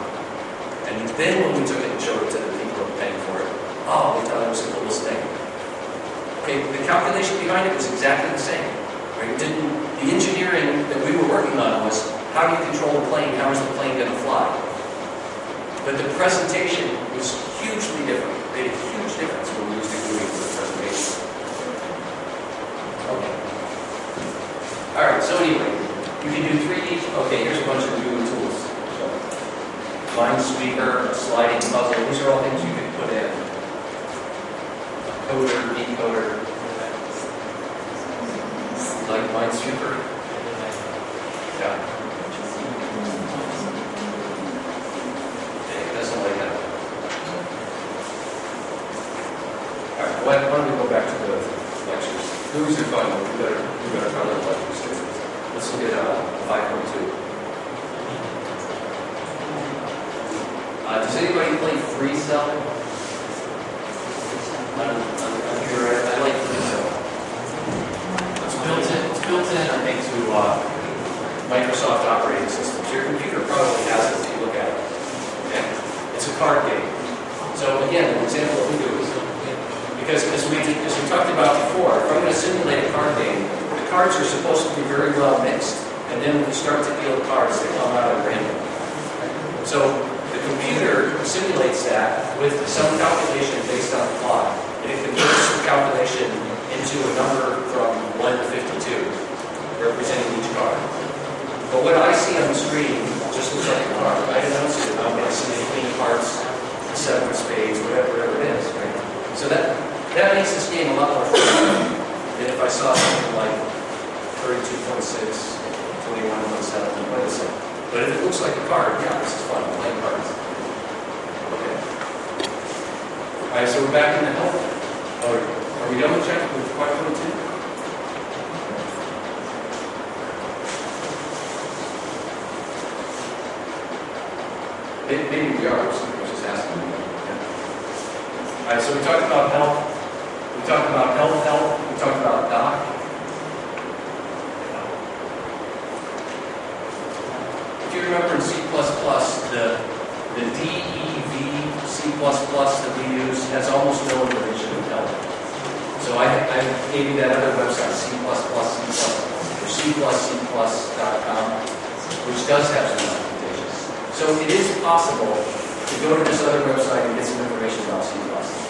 And then when we took it and showed it to the people who were paying for it, oh, they thought it was the coolest thing. Okay, the calculation behind it was exactly the same. Right? The engineering that we were working on was how do you control the plane? How is the plane going to fly? But the presentation was hugely different. It made a huge difference when we used the GUI for the presentation. Okay. All right. So anyway, you can do 3D. Okay, here's a bunch of GUI tools. Minesweeper, a sliding puzzle. These are all things you can put in. Coder, decoder, like Minesweeper. Yeah. Okay, it doesn't like that. All right, why don't we go back to the lectures? GUIs are fun. We better try those lectures too. Let's look at 5.2. Does anybody play FreeCell? On computer, I like FreeCell. It's built in, I think, to Microsoft operating systems. Your computer probably has it if you look at it. Okay? It's a card game. So again, an example of GUI is because as we talked about before, if I'm going to simulate a card game, the cards are supposed to be very well mixed, and then when you start to deal cards, they come out at random. So the computer simulates that with some calculation based on the clock, and it converts the calculation into a number from 1 to 52, representing each card. But what I see on the screen just looks like a card. I didn't know it. I see the queen of hearts, the 7 of spades, whatever it is, right? So that makes this game a lot more fun than if I saw something like 32.6, 21.7, what is it? But if it looks like a card, yeah, this is fun, playing cards. Okay. All right, so we're back in the health. Oh, are we done with check with 5.2? Maybe we are, so I was just asking. Yeah. All right, so we talked about health. We talked about health. We talked about doc. If you remember in C++, the DEV C++ that we use has almost no information in health. So I gave you that other website, C++, or C++.com, which does have some documentations. So it is possible to go to this other website and get some information about C++.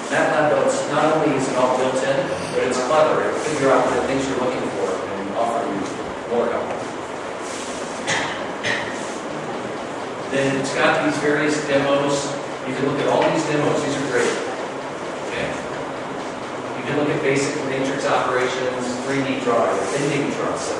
MATLAB notes, not only is it all built in, but it's clever. It will figure out the things you're looking for and offer you more help. Then it's got these various demos. You can look at all these demos. These are great. Okay. You can look at basic matrix operations, 3D drawing, bending trucks.